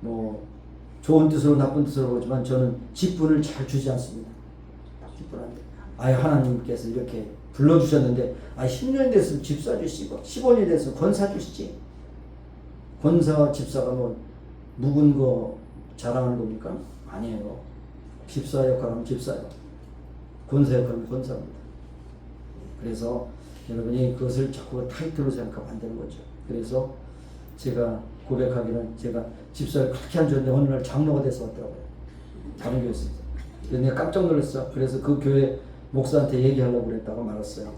뭐 좋은 뜻으로 나쁜 뜻으로 보지만 저는 직분을 잘 주지 않습니다. 직분 안 돼. 하나님께서 이렇게 불러주셨는데 10년이 됐으면 집사 주시고 15년이 됐으면 권사 주시지. 권사와 집사가 뭐 묵은 거 자랑하는 겁니까? 아니에요. 집사 역할하면 집사요. 권사 역할은 권사입니다. 그래서 여러분이 그것을 자꾸 타이틀로 생각하면 안 되는 거죠. 그래서 제가 고백하기는 제가 집사를 그렇게 안 좋은데 어느 날 장로가 돼서 왔더라고요. 다른 교회에서. 내가 깜짝 놀랐어. 그래서 그 교회 목사한테 얘기하려고 그랬다가 말았어요.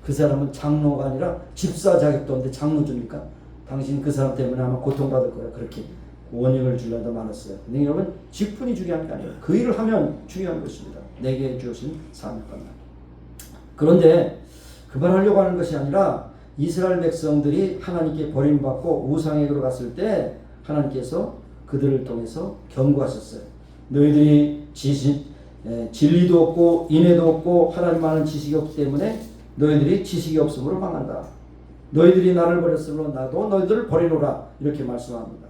그 사람은 장로가 아니라 집사 자격도 없는데 장로 줍니까? 당신 그 사람 때문에 아마 고통받을 거야. 그렇게 원인을 주려다 말았어요. 근데 여러분 직분이 중요한 게 아니에요. 그 일을 하면 중요한 것입니다. 내게 주신 사명감만. 그런데 그 말 하려고 하는 것이 아니라 이스라엘 백성들이 하나님께 버림받고 우상에게로 갔을 때 하나님께서 그들을 통해서 경고하셨어요. 너희들이 진리도 없고 인애도 없고 하나님 아는 지식이 없기 때문에 너희들이 지식이 없음으로 망한다. 너희들이 나를 버렸으므로 나도 너희들을 버리노라. 이렇게 말씀합니다.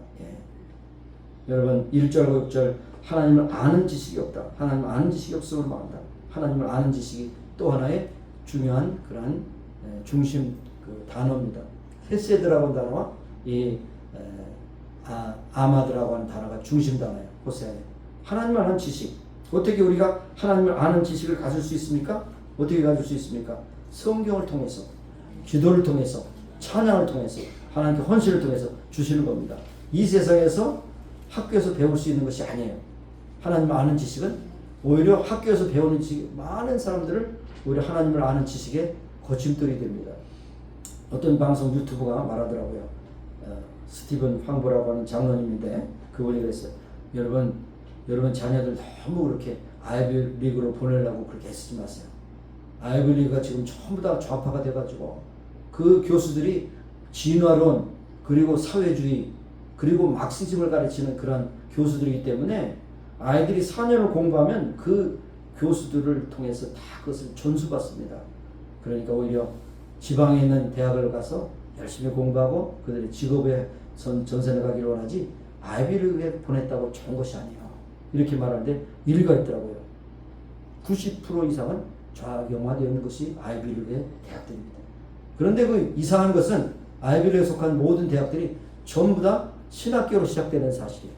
여러분 1절과 6절 하나님을 아는 지식이 없다. 하나님을 아는 지식이 없음으로 망한다. 하나님을 아는 지식이 또 하나의 중요한 그러한 중심 단어입니다. 헤세드라고 하는 단어와 이 아마드라고 하는 단어가 중심 단어예요. 호세아에 하나님을 아는 지식. 어떻게 우리가 하나님을 아는 지식을 가질 수 있습니까? 어떻게 가질 수 있습니까? 성경을 통해서, 기도를 통해서, 찬양을 통해서, 하나님께 헌신을 통해서 주시는 겁니다. 이 세상에서 학교에서 배울 수 있는 것이 아니에요. 하나님을 아는 지식은 오히려 학교에서 배우는 지식, 많은 사람들을 오히려 하나님을 아는 지식에 거침돌이 됩니다. 어떤 방송 유튜브가 말하더라고요. 스티븐 황보라고 하는 장로님인데 그분이 그랬어요. 여러분 자녀들 너무 그렇게 아이비리그로 보내려고 그렇게 애쓰지 마세요. 아이비리그가 지금 전부 다 좌파가 돼가지고 그 교수들이 진화론 그리고 사회주의 그리고 막시즘을 가르치는 그런 교수들이기 때문에 아이들이 4년을 공부하면 그 교수들을 통해서 다 그것을 전수받습니다. 그러니까 오히려 지방에 있는 대학을 가서 열심히 공부하고 그들의 직업에 전선에 가기를 원하지 아이비리그에 보냈다고 좋은 것이 아니에요. 이렇게 말하는데 일리가 있더라고요. 90% 이상은 좌경화되어 있는 것이 아이비리그의 대학들입니다. 그런데 그 이상한 것은 아이비리그에 속한 모든 대학들이 전부 다 신학교로 시작되는 사실이에요.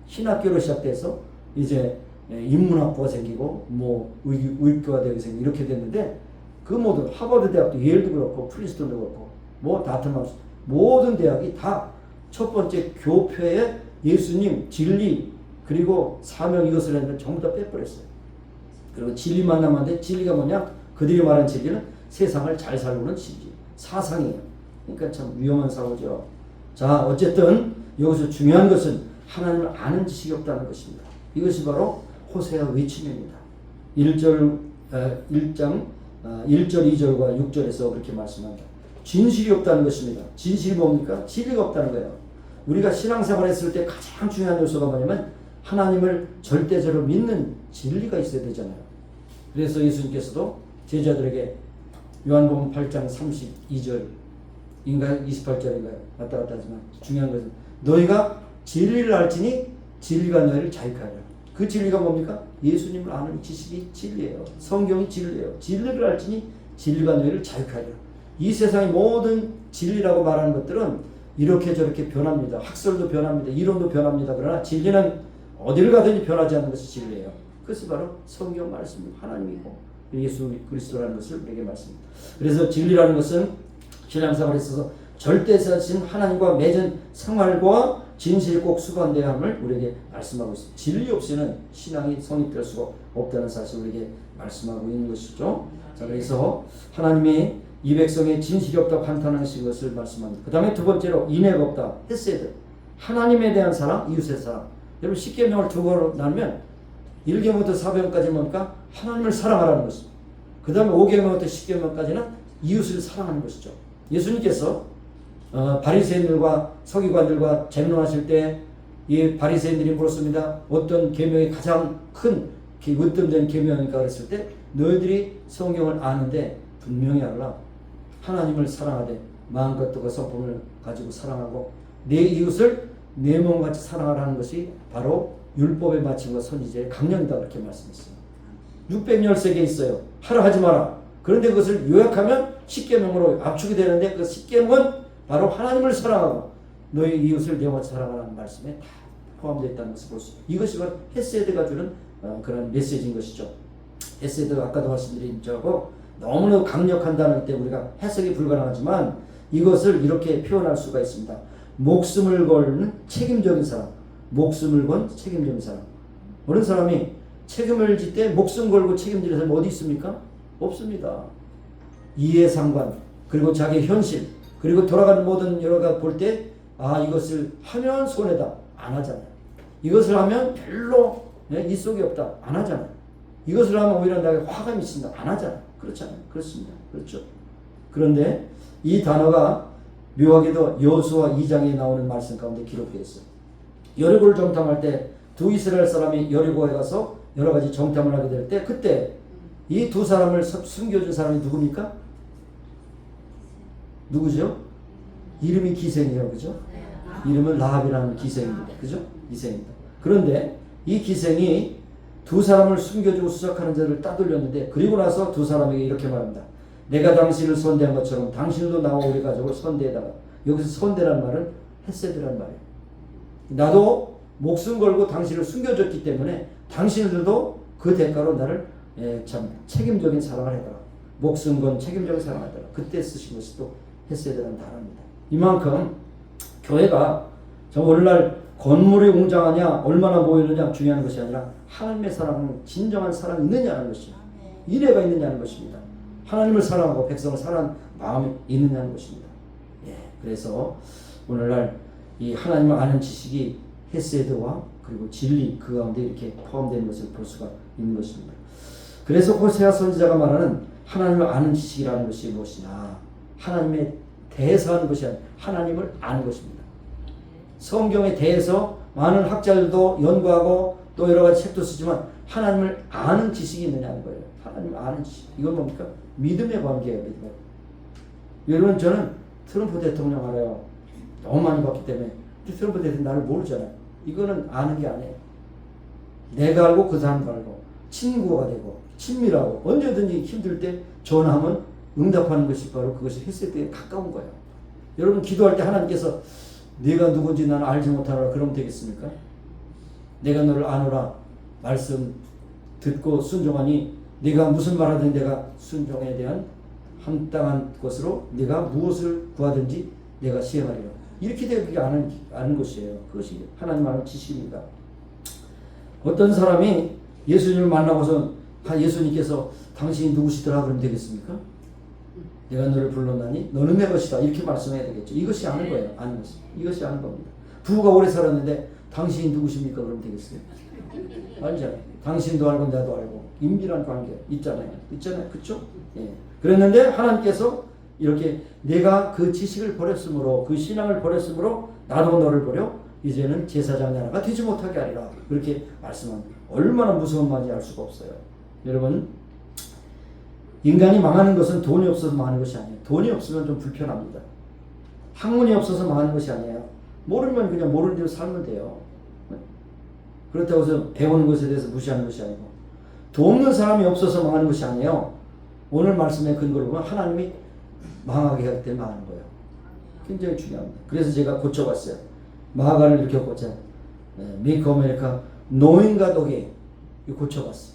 신학교로 시작돼서 이제 인문학부가 생기고 뭐 의교가 되게 생기고 이렇게 됐는데 그 모든 하버드 대학도 예일도 그렇고 프린스턴도 그렇고 뭐 다트마우스 모든 대학이 다 첫 번째 교표에 예수님 진리 그리고 사명 이것을 했는데 전부 다 빼버렸어요. 그리고 진리만 남았는데 진리가 뭐냐? 그들이 말하는 진리는 세상을 잘 살고는 진리 사상이에요. 그러니까 참 위험한 사고죠. 자 어쨌든 여기서 중요한 것은 하나님을 아는 지식이 없다는 것입니다. 이것이 바로 호세아 외침입니다. 1장 1절 2절과 6절에서 그렇게 말씀합니다. 진실이 없다는 것입니다. 진실이 뭡니까? 진리가 없다는 거예요. 우리가 신앙생활 했을 때 가장 중요한 요소가 뭐냐면 하나님을 절대적으로 믿는 진리가 있어야 되잖아요. 그래서 예수님께서도 제자들에게 요한복음 8장 32절인가요? 28절인가요? 왔다 갔다 하지만 중요한 것은 너희가 진리를 알지니 진리가 너희를 자유케 하리라. 그 진리가 뭡니까? 예수님을 아는 지식이 진리예요. 성경이 진리예요. 진리를 알지니 진리가 너희를 자유케 하리라. 이 세상의 모든 진리라고 말하는 것들은 이렇게 저렇게 변합니다. 학설도 변합니다. 이론도 변합니다. 그러나 진리는 어디를 가든지 변하지 않는 것이 진리예요. 그것이 바로 성경 말씀이고 하나님이고 예수 그리스도라는 것을 우리에게 말씀합니다. 그래서 진리라는 것은 신앙생활에 있어서 절대자신 하나님과 맺은 생활과 진실이 꼭 수반되어야 함을 우리에게 말씀하고 있습니다. 진리 없이는 신앙이 성립될 수가 없다는 사실을 우리에게 말씀하고 있는 것이죠. 자, 그래서 하나님이 이 백성의 진실이 없다고 판단하신 것을 말씀합니다. 그 다음에 두 번째로 인애가 없다. 헤세드. 하나님에 대한 사랑, 이웃의 사랑. 여러분 10계명을 두 번으로 나누면 1계명부터 4계명까지 뭡니까? 하나님을 사랑하라는 것입니다. 그 다음에 5계명부터 10계명까지는 이웃을 사랑하는 것이죠. 예수님께서 바리새인들과 서기관들과 쟁론하실 때 이 바리새인들이 물었습니다. 어떤 계명이 가장 큰 으뜸된 계명인가 그랬을 때 너희들이 성경을 아는데 분명히 알라. 하나님을 사랑하되 마음과 뜻과 성품을 가지고 사랑하고 내 이웃을 내 몸같이 사랑하라는 것이 바로 율법의 마침과 선지자의 강령이다 그렇게 말씀했어요. 613개 있어요. 하라 하지 마라. 그런데 그것을 요약하면 10계명으로 압축이 되는데 그 10계명은 바로 하나님을 사랑하고 너희 이웃을 내 몸같이 사랑하라는 말씀에 다 포함되어 있다는 것을 볼 수 있어요. 이것이 바로 헤세드가 주는 그런 메시지인 것이죠. 헤세드가 아까도 말씀드린 저고 너무나 강력한 단어이기 때문에 우리가 해석이 불가능하지만 이것을 이렇게 표현할 수가 있습니다. 목숨을 걸는 책임적인 사람. 목숨을 건 책임적인 사람. 어느 사람이 책임을 질 때 목숨 걸고 책임지는 사람이 어디 있습니까? 없습니다. 이해상관 그리고 자기 현실 그리고 돌아가는 모든 여러 가지 볼 때 이것을 하면 손해다. 안 하잖아요. 이것을 하면 별로 이 속이 없다. 안 하잖아요. 이것을 하면 오히려 나에게 화가 미친다. 안 하잖아요. 그렇잖아요. 그렇습니다. 그렇죠. 그런데 이 단어가 묘하게도 여호수아 2장에 나오는 말씀 가운데 기록되어 있어요. 여리고를 정탐할 때 두 이스라엘 사람이 여리고에 가서 여러 가지 정탐을 하게 될 때 그때 이 두 사람을 숨겨준 사람이 누굽니까? 누구죠? 이름이 기생이에요. 그죠? 이름은 라합이라는 기생입니다. 그죠? 기생입니다. 그런데 이 기생이 두 사람을 숨겨주고 수색하는 자를 따돌렸는데 그리고 나서 두 사람에게 이렇게 말합니다. 내가 당신을 선대한 것처럼 당신도 나와 우리 가족을 선대해다가 여기서 선대라는 말은 헤세드라는 말이에요. 나도 목숨 걸고 당신을 숨겨줬기 때문에 당신들도 그 대가로 나를 참 책임적인 사랑을 해달라. 목숨 건 책임적인 사랑을 해달라. 그때 쓰신 것이 또 헤세드라는 단어입니다. 이만큼 교회가 오늘날 건물이 웅장하냐 얼마나 모이느냐 중요한 것이 아니라 하나님의 사랑은 진정한 사랑이 있느냐는 것이죠. 인애가 있느냐는 것입니다. 하나님을 사랑하고 백성을 사랑하는 마음이 있느냐는 것입니다. 그래서 오늘날 이 하나님을 아는 지식이 헤세드와 그리고 진리 그 가운데 이렇게 포함되는 것을 볼 수가 있는 것입니다. 그래서 호세아 선지자가 말하는 하나님을 아는 지식이라는 것이 무엇이냐? 하나님에 대해서 하는 것이 아니라 하나님을 아는 것입니다. 성경에 대해서 많은 학자들도 연구하고 또 여러 가지 책도 쓰지만 하나님을 아는 지식이 있느냐는 거예요. 하나님을 아는 지식. 이건 뭡니까? 믿음의 관계예요. 믿음의. 여러분 저는 트럼프 대통령 알아요. 너무 많이 봤기 때문에. 트럼프 대통령 나를 모르잖아요. 이거는 아는 게 아니에요. 내가 알고 그 사람도 알고 친구가 되고 친밀하고 언제든지 힘들 때 전화하면 응답하는 것이 바로 그것이 헤세드에 가까운 거예요. 여러분 기도할 때 하나님께서 네가 누군지 나는 알지 못하노라 그러면 되겠습니까? 내가 너를 아노라 말씀 듣고 순종하니 네가 무슨 말하든 내가 순종에 대한 합당한 것으로 네가 무엇을 구하든지 내가 시행하리라. 이렇게 되게 아는 것이에요. 그것이 하나님 아는 지식입니다. 어떤 사람이 예수님을 만나고서 예수님께서 당신이 누구시더라 그러면 되겠습니까? 내가 너를 불렀나니 너는 내 것이다 이렇게 말씀해야 되겠죠. 이것이 아는 거예요. 아는 것이. 이것이 아는 겁니다. 부부가 오래 살았는데 당신이 누구십니까 그러면 되겠어요? 알잖아요. 당신도 알고 나도 알고 인밀한 관계 있잖아요. 그렇죠? 그랬는데 하나님께서 이렇게 내가 그 지식을 버렸으므로 그 신앙을 버렸으므로 나도 너를 버려 이제는 제사장 나라가 되지 못하게 하리라. 그렇게 말씀합니다. 얼마나 무서운 말인지 알 수가 없어요. 여러분, 인간이 망하는 것은 돈이 없어서 망하는 것이 아니에요. 돈이 없으면 좀 불편합니다. 학문이 없어서 망하는 것이 아니에요. 모르면 그냥 모르는 대로 살면 돼요. 그렇다고 해서 배우는 것에 대해서 무시하는 것이 아니고, 돕는 사람이 없어서 망하는 것이 아니에요. 오늘 말씀의 근거를 보면 하나님이 망하게 할 때 망하는 거예요. 굉장히 중요합니다. 그래서 제가 고쳐봤어요. 마가를 이렇게 고쳐, 메이크 아메리카 노인과 독에 고쳐봤어요.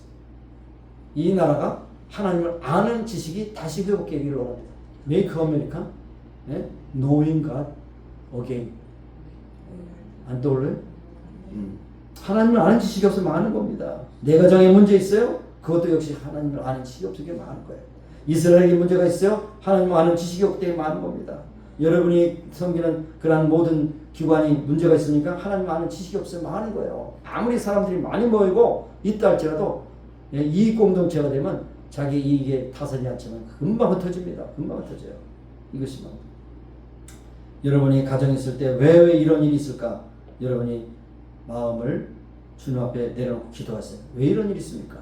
이 나라가 하나님을 아는 지식이 다시 회복되기를 원합니다. 메이크 아메리카 노인과 어게인. 안 떠올려요? 하나님을 아는 지식이 없으면 망하는 겁니다. 내 가정에 문제 있어요? 그것도 역시 하나님을 아는 지식이 없으면 망하는 거예요. 이스라엘에 문제가 있어요? 하나님을 아는 지식이 없기 때문에 망하는 겁니다. 여러분이 섬기는 그런 모든 기관이 문제가 있으니까 하나님 아는 지식이 없으면 망하는 거예요. 아무리 사람들이 많이 모이고 있다 할지라도 이익 공동체가 되면 자기 이익에 타선이 않지만 금방 흩어집니다. 금방 흩어져요. 이것이 뭐 여러분이 가정에 있을 때 왜 이런 일이 있을까? 여러분이 마음을 주님 앞에 내려놓고 기도하세요. 왜 이런 일이 있습니까?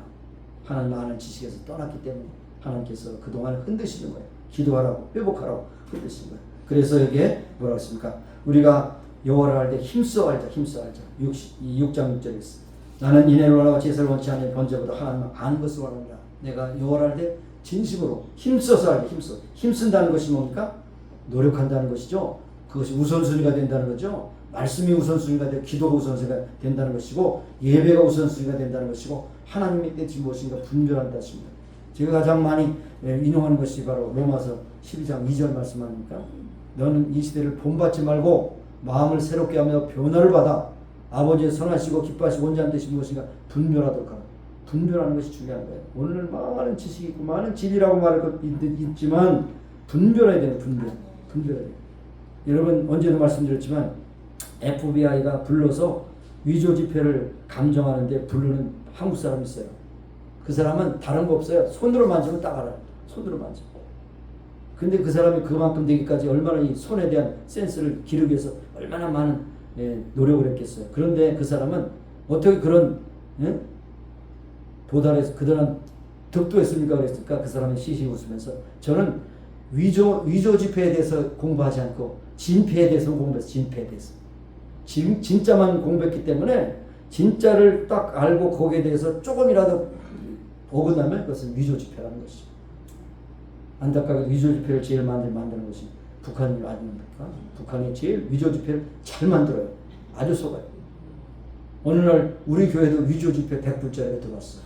하나님 아는 지식에서 떠났기 때문에 하나님께서 그동안 흔드시는 거예요. 기도하라고, 회복하라고 흔드시는 거예요. 그래서 여기에 뭐라고 했습니까? 우리가 여호와를 할 때 힘써 알자, 힘써 알자. 6장 6절에 있어. 나는 인애를 원하고 제사를 원치 않는 번제보다 하나님을 아는 것을 원합니다. 내가 여호와를 할 때 진심으로 힘써서 알자, 힘써. 힘쓴다는 것이 뭡니까? 노력한다는 것이죠. 그것이 우선순위가 된다는 거죠. 말씀이 우선순위가 되고 기도가 우선순위가 된다는 것이고 예배가 우선순위가 된다는 것이고 하나님의 뜻이 무엇인가 분별한다 하십니다. 제가 가장 많이 인용하는 것이 바로 로마서 12장 2절 말씀 아닙니까? 너는 이 시대를 본받지 말고 마음을 새롭게 하며 변화를 받아 아버지의 선하시고 기뻐하시고 원하는 뜻이 무엇인가 분별하도록 하라. 분별하는 것이 중요한 거예요. 오늘 많은 지식이 있고 많은 진리라고 말할 것 있지만 분별해야 돼요. 분별해야 돼요. 여러분 언제도 말씀드렸지만 FBI가 불러서 위조 지폐를 감정하는데 부르는 한국 사람이 있어요. 그 사람은 다른 거 없어요. 손으로 만지면 딱 알아요. 손으로 만져. 근데 그 사람이 그만큼 되기까지 얼마나 이 손에 대한 센스를 기르기 위해서 얼마나 많은 노력을 했겠어요. 그런데 그 사람은 어떻게 그런 도달해서 그들은 득도했습니까? 그랬을까? 그 사람이 시시 웃으면서 저는 위조 지폐에 대해서 공부하지 않고 진폐에 대해서 공부했어요. 진폐에 대해서. 진짜만 공부했기 때문에 진짜를 딱 알고 거기에 대해서 조금이라도 어긋나면 그것은 위조 지폐라는 것이죠. 안타깝게 위조 지폐를 제일 만드는 것이 북한이 아닙니까? 북한이 제일 위조 지폐를 잘 만들어요. 아주 속아요. 어느 날 우리 교회도 위조 지폐 100불짜리가 들어왔어.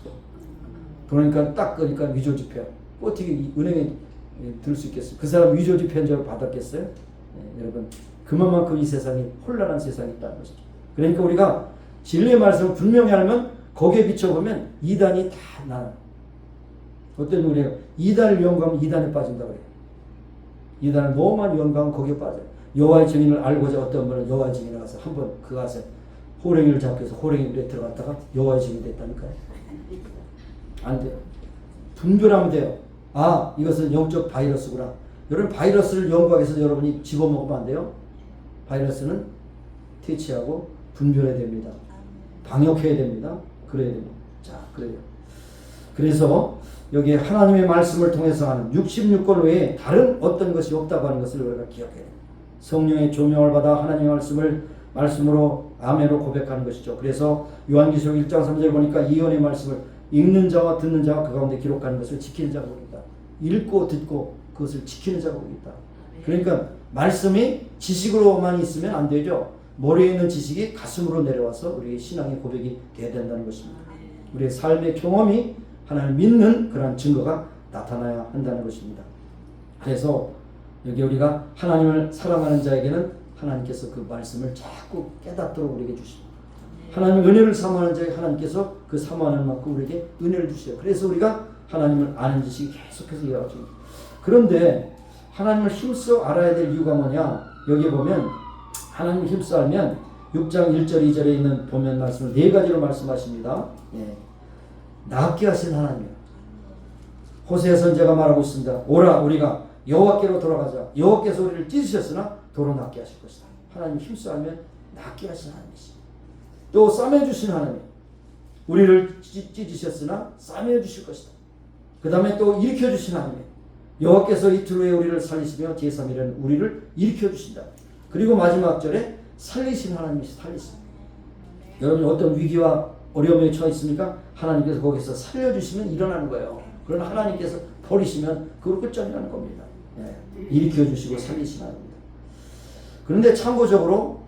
그러니까 딱 그러니까 위조 지폐. 어떻게 은행에 들 수 있겠어요? 그 사람 위조 지폐인 줄 받았겠어요? 여러분 그만큼 이 세상이 혼란한 세상이 있다는 것이죠. 그러니까 우리가 진리의 말씀을 분명히 알면 거기에 비춰보면 이단이 다 나요. 어떤 우리가 이단을 연구하면 이단에 빠진다고 해요. 이단을 너무만 연구하면 거기에 빠져요. 여호와의 증인을 알고자 어떤 분은 여호와의 증인에 가서 한번 그 가서 호랭이를 잡기 위해서 호랭이 물에 들어갔다가 여호와의 증인이 됐다니까요. 안 돼요. 분별하면 돼요. 아 이것은 영적 바이러스구나. 여러분 바이러스를 연구하기 위해서 여러분이 집어먹으면 안 돼요. 바이러스는 퇴치하고 분별해야 됩니다. 방역해야 됩니다. 그래야 됩니다. 자, 그래요. 그래서 여기 하나님의 말씀을 통해서 하는 66권 외에 다른 어떤 것이 없다고 하는 것을 우리가 기억해야 됩니다. 성령의 조명을 받아 하나님의 말씀으로 아멘으로 고백하는 것이죠. 그래서 요한계시록 1장 3절 보니까 이언의 말씀을 읽는 자와 듣는 자와 그 가운데 기록하는 것을 지키는 자가 보겠다. 읽고 듣고 그것을 지키는 자가 보겠다. 그러니까 말씀이 지식으로만 있으면 안 되죠. 머리에 있는 지식이 가슴으로 내려와서 우리의 신앙의 고백이 되어야 된다는 것입니다. 우리의 삶의 경험이 하나님을 믿는 그런 증거가 나타나야 한다는 것입니다. 그래서 여기 우리가 하나님을 사랑하는 자에게는 하나님께서 그 말씀을 자꾸 깨닫도록 우리에게 주십니다. 하나님의 은혜를 사모하는 자에게 하나님께서 그 사모하는 만큼 우리에게 은혜를 주셔요. 그래서 우리가 하나님을 아는 지식이 계속해서 이어집니다. 그런데 하나님을 힘써 알아야 될 이유가 뭐냐? 여기 보면 하나님을 힘써 알면 6장 1절 2절에 있는 보면 말씀을 네 가지로 말씀하십니다. 낫게 하신 하나님. 호세아 선지자가 말하고 있습니다. 오라 우리가 여호와께로 돌아가자. 여호와께서 우리를 찢으셨으나 도로 낫게 하실 것이다. 하나님 힘써 알면 낫게 하신 하나님이십니다. 또 싸매주신 하나님, 우리를 찢으셨으나 싸매어 주실 것이다. 그 다음에 또 일으켜 주신 하나님, 여호와께서 이틀 후에 우리를 살리시며 제3일에는 우리를 일으켜 주신다. 그리고 마지막 절에 살리신 하나님이 살리십니다. 여러분 어떤 위기와 어려움에 처해 있습니까? 하나님께서 거기서 살려주시면 일어나는 거예요. 그러나 하나님께서 버리시면 그걸 끝장이라는 겁니다. 일으켜 주시고 살리신 하나님입니다. 그런데 참고적으로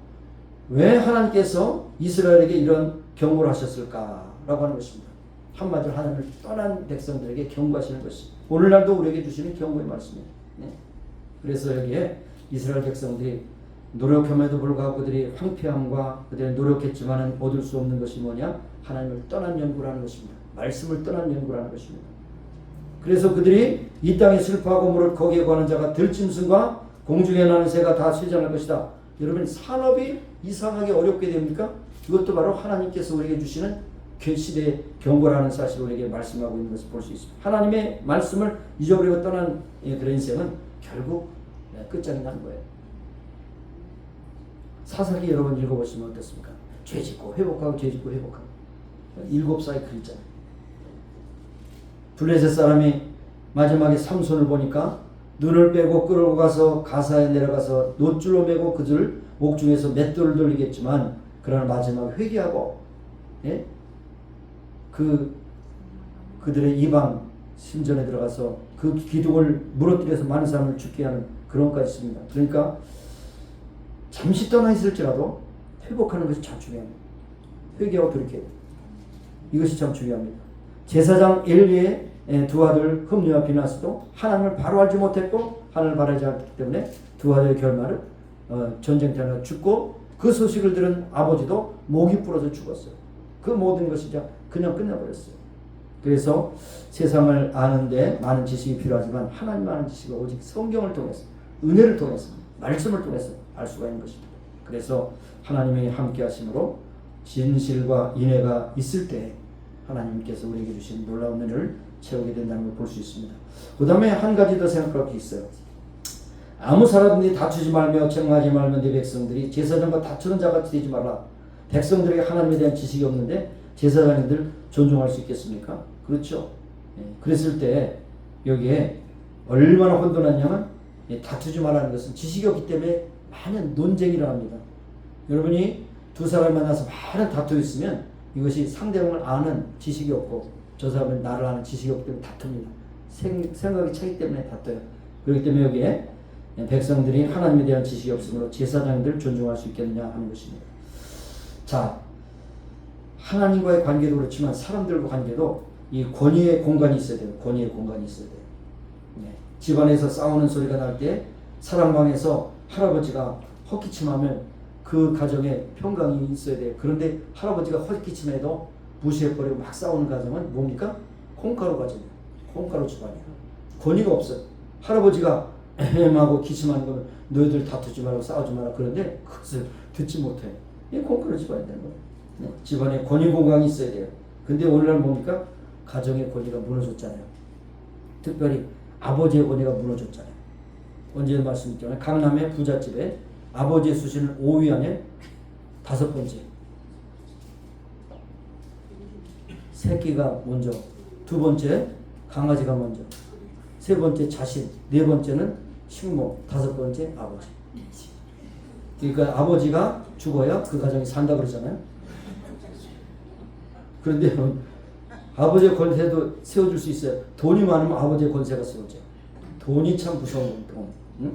왜 하나님께서 이스라엘에게 이런 경고를 하셨을까라고 하는 것입니다. 한마디로 하나님을 떠난 백성들에게 경고하시는 것입니다. 오늘날도 우리에게 주시는 경고의 말씀입니다. 그래서 여기에 이스라엘 백성들이 노력함에도 불구하고 그들이 황폐함과 그들이 노력했지만은 얻을 수 없는 것이 뭐냐? 하나님을 떠난 연구라는 것입니다. 말씀을 떠난 연구라는 것입니다. 그래서 그들이 이 땅에 슬퍼하고 무릇 거기에 관한 자가 들짐승과 공중에 나는 새가 다 쇠장할 것이다. 여러분 산업이 이상하게 어렵게 됩니까? 이것도 바로 하나님께서 우리에게 주시는 시대의 경고라는 사실을 우리에게 말씀하고 있는 것을 볼 수 있습니다. 하나님의 말씀을 잊어버리고 떠난 그런 인생은 결국 끝장이 나는 거예요. 사사기 여러분 읽어보시면 어떻습니까? 죄짓고 회복하고 죄짓고 회복하고 7사이클 있잖아요. 블레셋 사람이 마지막에 삼손을 보니까 눈을 빼고 끌고 가서 가사에 내려가서 놋줄로 매고 그들 목중에서 맷돌을 돌리겠지만 그러나 마지막에 회개하고 그들의 이방 신전에 들어가서 그 기둥을 무너뜨려서 많은 사람을 죽게 하는 그런 것까지 있습니다. 그러니까 잠시 떠나 있을지라도 회복하는 것이 참 중요합니다. 회개하고 돌이켜야 됩니다. 이것이 참 중요합니다. 제사장 엘리의 두 아들 흠리와 비나스도 하나님을 바로 알지 못했고 하나님을 바라지 않기 때문에 두 아들의 결말은 전쟁터에 죽고 그 소식을 들은 아버지도 목이 부러져 죽었어요. 그 모든 것이 그냥 끝나버렸어요. 그래서 세상을 아는데 많은 지식이 필요하지만 하나님 아는 지식은 오직 성경을 통해서 은혜를 통해서 말씀을 통해서 알 수가 있는 것입니다. 그래서 하나님의 함께 하심으로 진실과 인애가 있을 때 하나님께서 우리에게 주신 놀라운 은혜를 채우게 된다는 걸 볼 수 있습니다. 그 다음에 한 가지 더 생각할 게 있어요. 아무 사람들이 다투지 말며 책망하지 말며 네 백성들이 제사장과 다투는 자같이 되지 말라. 백성들에게 하나님에 대한 지식이 없는데 제사장님들 존중할 수 있겠습니까? 그렇죠. 그랬을 때 여기에 얼마나 혼돈하냐면 다투지 말라는 것은 지식이 없기 때문에 많은 논쟁이 일어납니다. 여러분이 두 사람 만나서 많은 다투 있으면 이것이 상대방을 아는 지식이 없고 저 사람은 나를 아는 지식이 없기 때문에 다툽니다. 생각이 차기 때문에 다퉈요. 그렇기 때문에 여기에 백성들이 하나님에 대한 지식이 없으므로 제사장들 존중할 수 있겠느냐 하는 것입니다. 자, 하나님과의 관계도 그렇지만 사람들과 관계도 이 권위의 공간이 있어야 돼요. 권위의 공간이 있어야 돼요. 집안에서 싸우는 소리가 날 때 사랑방에서 할아버지가 헛기침하면 그 가정에 평강이 있어야 돼요. 그런데 할아버지가 헛기침해도 무시해버리고 막 싸우는 가정은 뭡니까? 콩가루 가정이에요. 콩가루 집안이에요. 권위가 없어요. 할아버지가 하고 기침하는 거면 너희들 다투지 말고 싸우지 마라. 그런데 그것을 듣지 못해요. 이게 콩가루 집안이 되는 거예요. 집안에 권위 공간이 있어야 돼요. 근데 오늘날 뭡니까? 가정의 권위가 무너졌잖아요. 특별히 아버지의 권위가 무너졌잖아요. 언제 말씀드렸잖아요. 강남의 부잣집에 아버지의 수신은 5위 안에 5번째. 새끼가 먼저, 2번째 강아지가 먼저, 3번째 자신, 4번째는 식모, 5번째 아버지. 그러니까 아버지가 죽어야 그 가정이 산다 그러잖아요. 그런데 아버지의 권세도 세워줄 수 있어요. 돈이 많으면 아버지의 권세가 세워져. 돈이 참 무서운 돈. 응?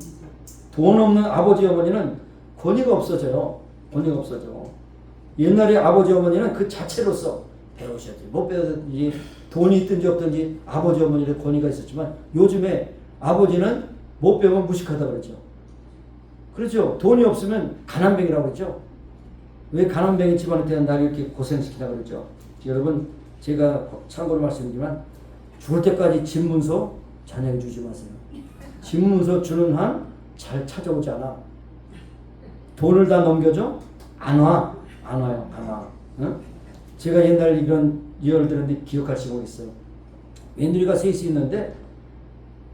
돈 없는 아버지 어머니는 권위가 없어져요. 권위가 없어져. 옛날에 아버지 어머니는 그 자체로서 배우셔야 돼요. 못 배우든지 돈이 있든지 없든지 아버지 어머니의 권위가 있었지만 요즘에 아버지는 못 배우면 무식하다 그러죠. 그렇죠. 돈이 없으면 가난뱅이라고 그러죠. 왜 가난뱅이 집안한테 날 이렇게 고생시키나 그러죠. 여러분 제가 참고로 말씀드리지만 죽을 때까지 집 문서 자녀에게 주지 마세요. 집 문서 주는 한 잘 찾아오지 않아. 돈을 다 넘겨줘? 안 와. 안 와요. 안 와. 응? 제가 옛날 이런 예언을 들었는데 기억할지 모르겠어요. 며느리가 셋이 있는데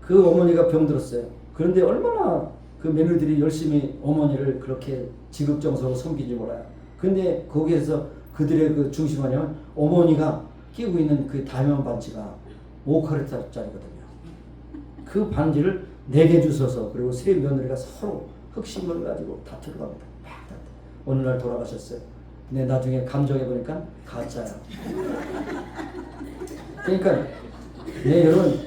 그 어머니가 병들었어요. 그런데 얼마나 그 며느리들이 열심히 어머니를 그렇게 지극정성으로 섬기지 몰라요. 근데 거기에서 그들의 그 중심 뭐냐면 어머니가 끼고 있는 그 다이아몬드 반지가 5카레트짜리거든요. 그 반지를 4개 주셔서 그리고 세 며느리가 서로 흑심을 가지고 다투러 갑니다. 막 다투. 어느 날 돌아가셨어요. 근데 나중에 감정해 보니까 가짜야. 그러니까 네, 여러분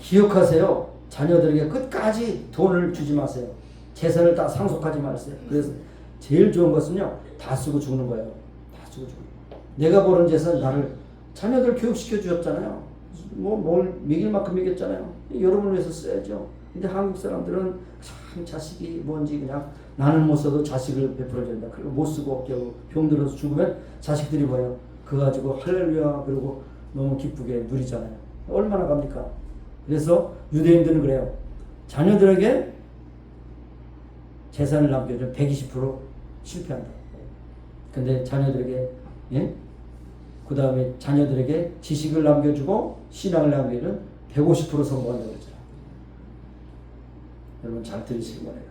기억하세요. 자녀들에게 끝까지 돈을 주지 마세요. 재산을 다 상속하지 마세요. 그래서 제일 좋은 것은요, 다 쓰고 죽는 거예요. 다 쓰고 죽는 거예요. 내가 버는 재산 나를 자녀들 교육시켜 주셨잖아요. 뭘 먹일 만큼 먹였잖아요. 여러분을 위해서 써야죠. 근데 한국 사람들은 참 자식이 뭔지 그냥 나는 못 써도 자식을 베풀어 준다. 그리고 못 쓰고 없게 하고 병들어서 죽으면 자식들이 뭐예요? 그거 가지고 할렐루야 그리고 너무 기쁘게 누리잖아요. 얼마나 갑니까? 그래서 유대인들은 그래요. 자녀들에게 재산을 남겨주면 120% 실패한다. 근데 자녀들에게 그 다음에 자녀들에게 지식을 남겨주고 신앙을 남겨주면 150% 성공한다고 그랬잖아요. 여러분 잘 들으시기 바라요.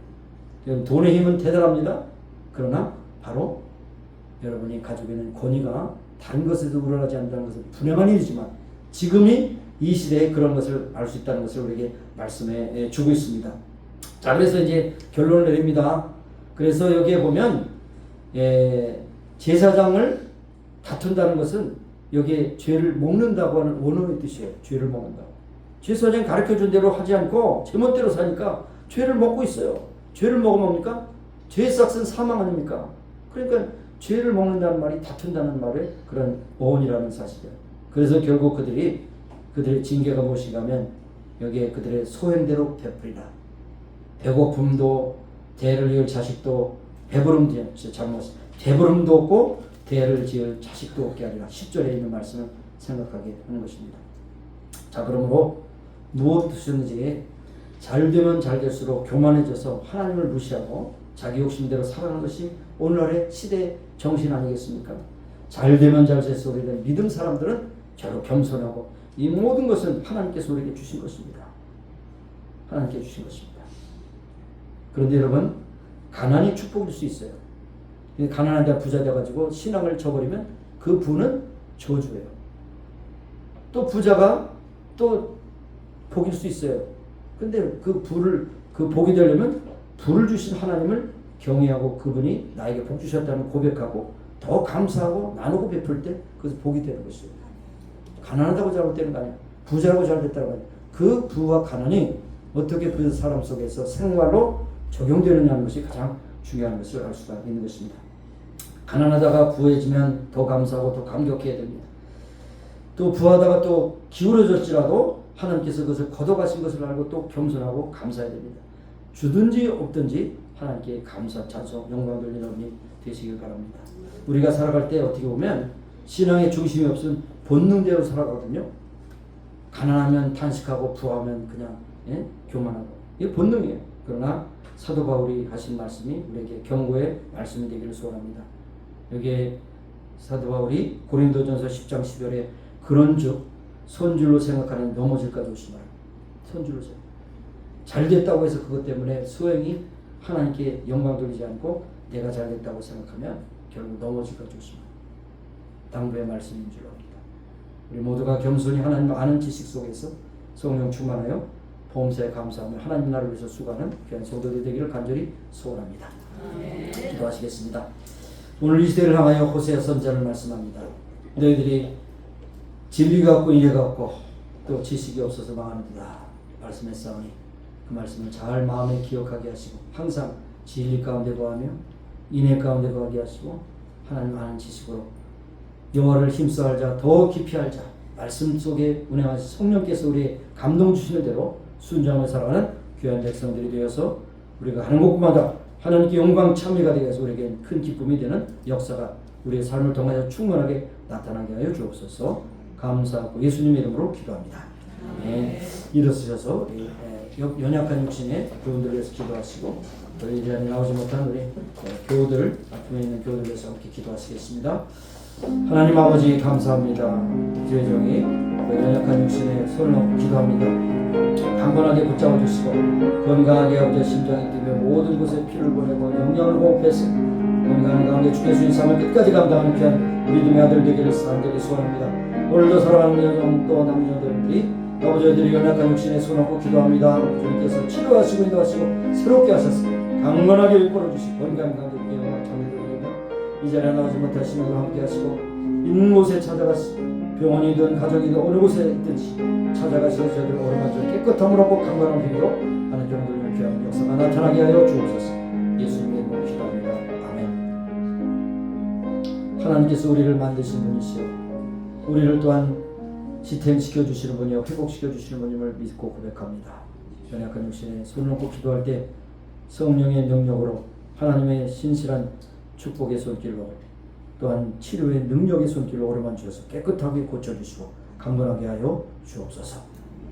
여러분 돈의 힘은 대단합니다. 그러나 바로 여러분이 가지고 있는 권위가 다른 것에도 우러나지 않는다는 것은 분명한 일이지만 지금이 이 시대에 그런 것을 알 수 있다는 것을 우리에게 말씀해 주고 있습니다. 자, 그래서 이제 결론을 내립니다. 그래서 여기에 보면 제사장을 다툰다는 것은 여기에 죄를 먹는다고 하는 원어의 뜻이에요. 죄를 먹는다고. 제사장이 가르쳐준 대로 하지 않고 제멋대로 사니까 죄를 먹고 있어요. 죄를 먹으면 뭡니까? 죄의 삭은 사망 아닙니까? 그러니까 죄를 먹는다는 말이 다툰다는 말의 그런 어원이라는 사실이에요. 그래서 결국 그들의 징계가 무엇인가 하면 여기에 그들의 소행대로 베풀이라. 배고픔도 대를 이을 자식도 배부름도 잘못 배부름도 없고 대를 지을 자식도 없게 하리라. 10절에 있는 말씀을 생각하게 하는 것입니다. 자, 그러므로 무엇이든지 잘되면 잘될수록 교만해져서 하나님을 무시하고 자기 욕심대로 살아가는 것이 오늘날의 시대 정신 아니겠습니까? 잘되면 잘될수록 우리는 믿음 사람들은 결국 겸손하고 이 모든 것은 하나님께서 우리에게 주신 것입니다. 하나님께 주신 것입니다. 그런데 여러분 가난이 축복일 수 있어요. 가난하다 부자 돼가지고 신앙을 저버리면 그 부는 저주예요. 또 부자가 또 복일 수 있어요. 근데 그 복이 되려면 부를 주신 하나님을 경외하고 그분이 나에게 복 주셨다는 고백하고 더 감사하고 나누고 베풀 때 그것이 복이 되는 것이에요. 가난하다고 잘못되는 거 아니에요. 부자라고 잘됐다고 하니까 그 부와 가난이 어떻게 그 사람 속에서 생활로 적용되느냐 하는 것이 가장 중요한 것을 알 수가 있는 것입니다. 가난하다가 부해지면 더 감사하고 더 감격해야 됩니다. 또 부하다가 또 기울어졌지라도 하나님께서 그것을 걷어가신 것을 알고 또 겸손하고 감사해야 됩니다. 주든지 없든지 하나님께 감사, 찬송, 영광 돌리는 여러분이 되시길 바랍니다. 우리가 살아갈 때 어떻게 보면 신앙의 중심이 없으면 본능대로 살아가거든요. 가난하면 탄식하고 부하면 그냥 교만하고 이게 본능이에요. 그러나 사도 바울이 하신 말씀이 우리에게 경고의 말씀이 되기를 소원합니다. 여기에 사도 바울이 고린도전서 10장 10절에 그런즉 손줄로 생각하는 넘어질까 조심하라. 손줄로 생각. 잘됐다고 해서 그것 때문에 소행이 하나님께 영광 돌리지 않고 내가 잘됐다고 생각하면 결국 넘어질까 조심하라. 당부의 말씀인 줄 압니다. 우리 모두가 겸손히 하나님 아는 지식 속에서 성령 충만하여 보험사에 감사하며 하나님 나라를 위해서 수고하는 귀한 성도들이 되기를 간절히 소원합니다. 기도하시겠습니다. 오늘 이 시대를 향하여 호세아 선지자를 말씀합니다. 너희들이 진리가 없고 인애가 없고 또 지식이 없어서 망하는도다 말씀했사오니 그 말씀을 잘 마음에 기억하게 하시고 항상 진리 가운데 거하며 인애 가운데 거하게 하시고 하나님 아는 지식으로 영어를 힘써 알자 더 깊이 알자 말씀 속에 운행하신 성령께서 우리의 감동 주시는 대로 순종하며 살아가는 귀한 백성들이 되어서 우리가 하는 곳마다 하나님께 영광 참여가 되게 해서 우리에게 큰 기쁨이 되는 역사가 우리의 삶을 통하여 충만하게 나타나게 하여 주옵소서. 감사하고 예수님의 이름으로 기도합니다. 일어서셔서 연약한 육신의 교우들을 위해서 기도하시고 또 이 자리에 나오지 못한 우리 교우들 아픔에 있는 교우들을 위해서 함께 기도하시겠습니다. 하나님 아버지 감사합니다. 주의 종이 연약한 육신에 손을 얹고 기도합니다. 강건하게 붙잡아 주시고 건강하게 아버지의 심장이 뛰며 모든 곳에 피를 보내고 영양을 공급해서 건강한 가운데 주께 주신 삶을 끝까지 감당하는 귀한 믿음의 아들 되기를 간절히 소원합니다. 오늘도 사랑하는 여정 또 남녀들이 아버지들이 연약한 육신에 손 얹고 기도합니다. 주님께서 치료하시고 인도하시고 새롭게 하셔서 강건하게 일컬어 주시고 건강한 가운데 영광 참여드리며 이 자리에 나오지 못하시는 분 함께 하시고 있는 곳에 찾아가시고 병원이든 가정이든 어느 곳에 있든지 찾아가셔서 저희들 오르마저 깨끗함으로 꼭 강건한 힘으로 하는 종들을 귀한 역사가 나타나게 하여 주옵소서. 예수님의 이름으로 기도합니다. 아멘. 하나님께서 우리를 만드신 분이시여 우리를 또한 지탱시켜 주시는 분이여 회복시켜 주시는 분임을 믿고 고백합니다. 연약한 육신에 손을 얹고 기도할 때 성령의 능력으로 하나님의 신실한 축복의 손길로 또한 치료의 능력의 손길로 오르만 주셔서 깨끗하게 고쳐주시고 강건하게 하여 주옵소서.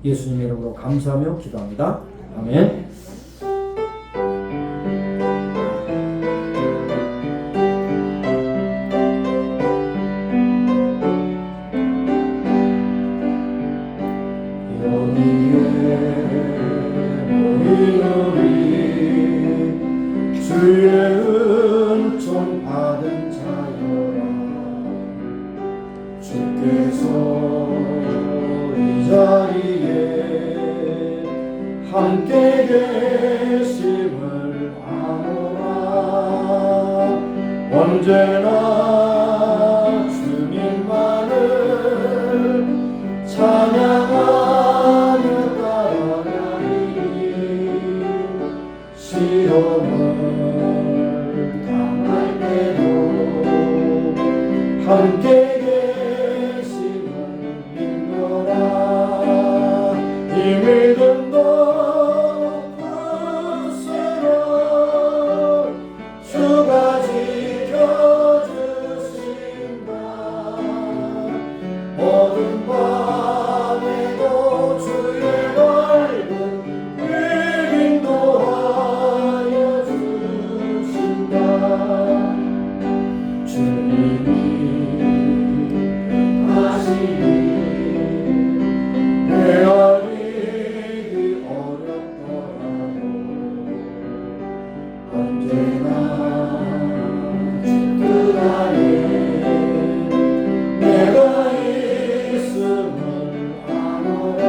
예수님의 이름으로 감사하며 기도합니다. 아멘. 주의 은총 받은 자여라 주께서 이 자리에 함께 계심을 아노라 언제나 주님만을 찬양하며 따라가리 시험을 함께 계심을 믿노라 이 믿음도 끝으로 주가 지켜주신다 어두운 밤에도 주의 밝은 빛 인도하여 주신다 주님이 헤아리기 어렵더라도 언제나 주 뜻 안에 내가 있음을 아노라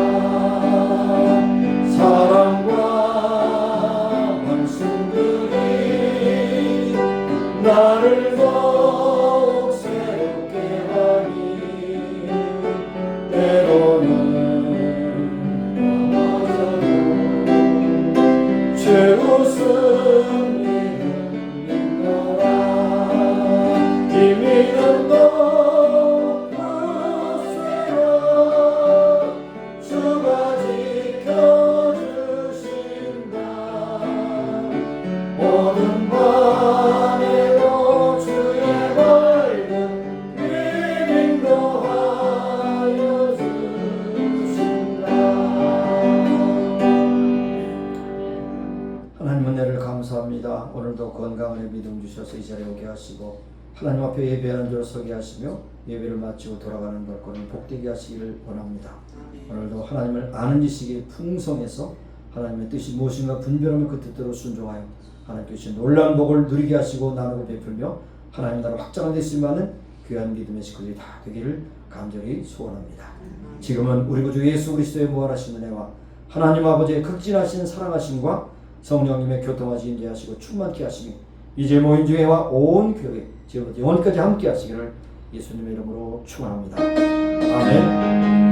사랑과 말씀들이 나를 더욱 새롭게 하니 때로는 제 웃음이 흘린노라 이 믿음도 끝으로 주가 지켜주신다 어두운 밤에도 주의 밝은 빛 인도하여 주신다. 하나님 은혜를 감사합니다. 오늘도 건강을 믿음 주셔서 이 자리에 오게 하시고 하나님 앞에 예배하는 줄 서게 하시며 예배를 마치고 돌아가는 것과는 복되게 하시기를 원합니다. 오늘도 하나님을 아는 지식이 풍성해서 하나님의 뜻이 무엇인가 분별하며 그 뜻대로 순종하여 하나님께 주신 놀라운 복을 누리게 하시고 나누고 베풀며 하나님 나라 확장한 데 쓰임하는 귀한 믿음의 식구들이 다 되기를 간절히 소원합니다. 지금은 우리 구주 예수 그리스도의 무한하신 은혜와 하나님 아버지의 극진하신 사랑하심과 성령님의 교통하시 인도하시고 충만케 하시며 이제 모인 중에와 온 교회 지금부터 영원까지 함께 하시기를 예수님의 이름으로 축원합니다. 아멘.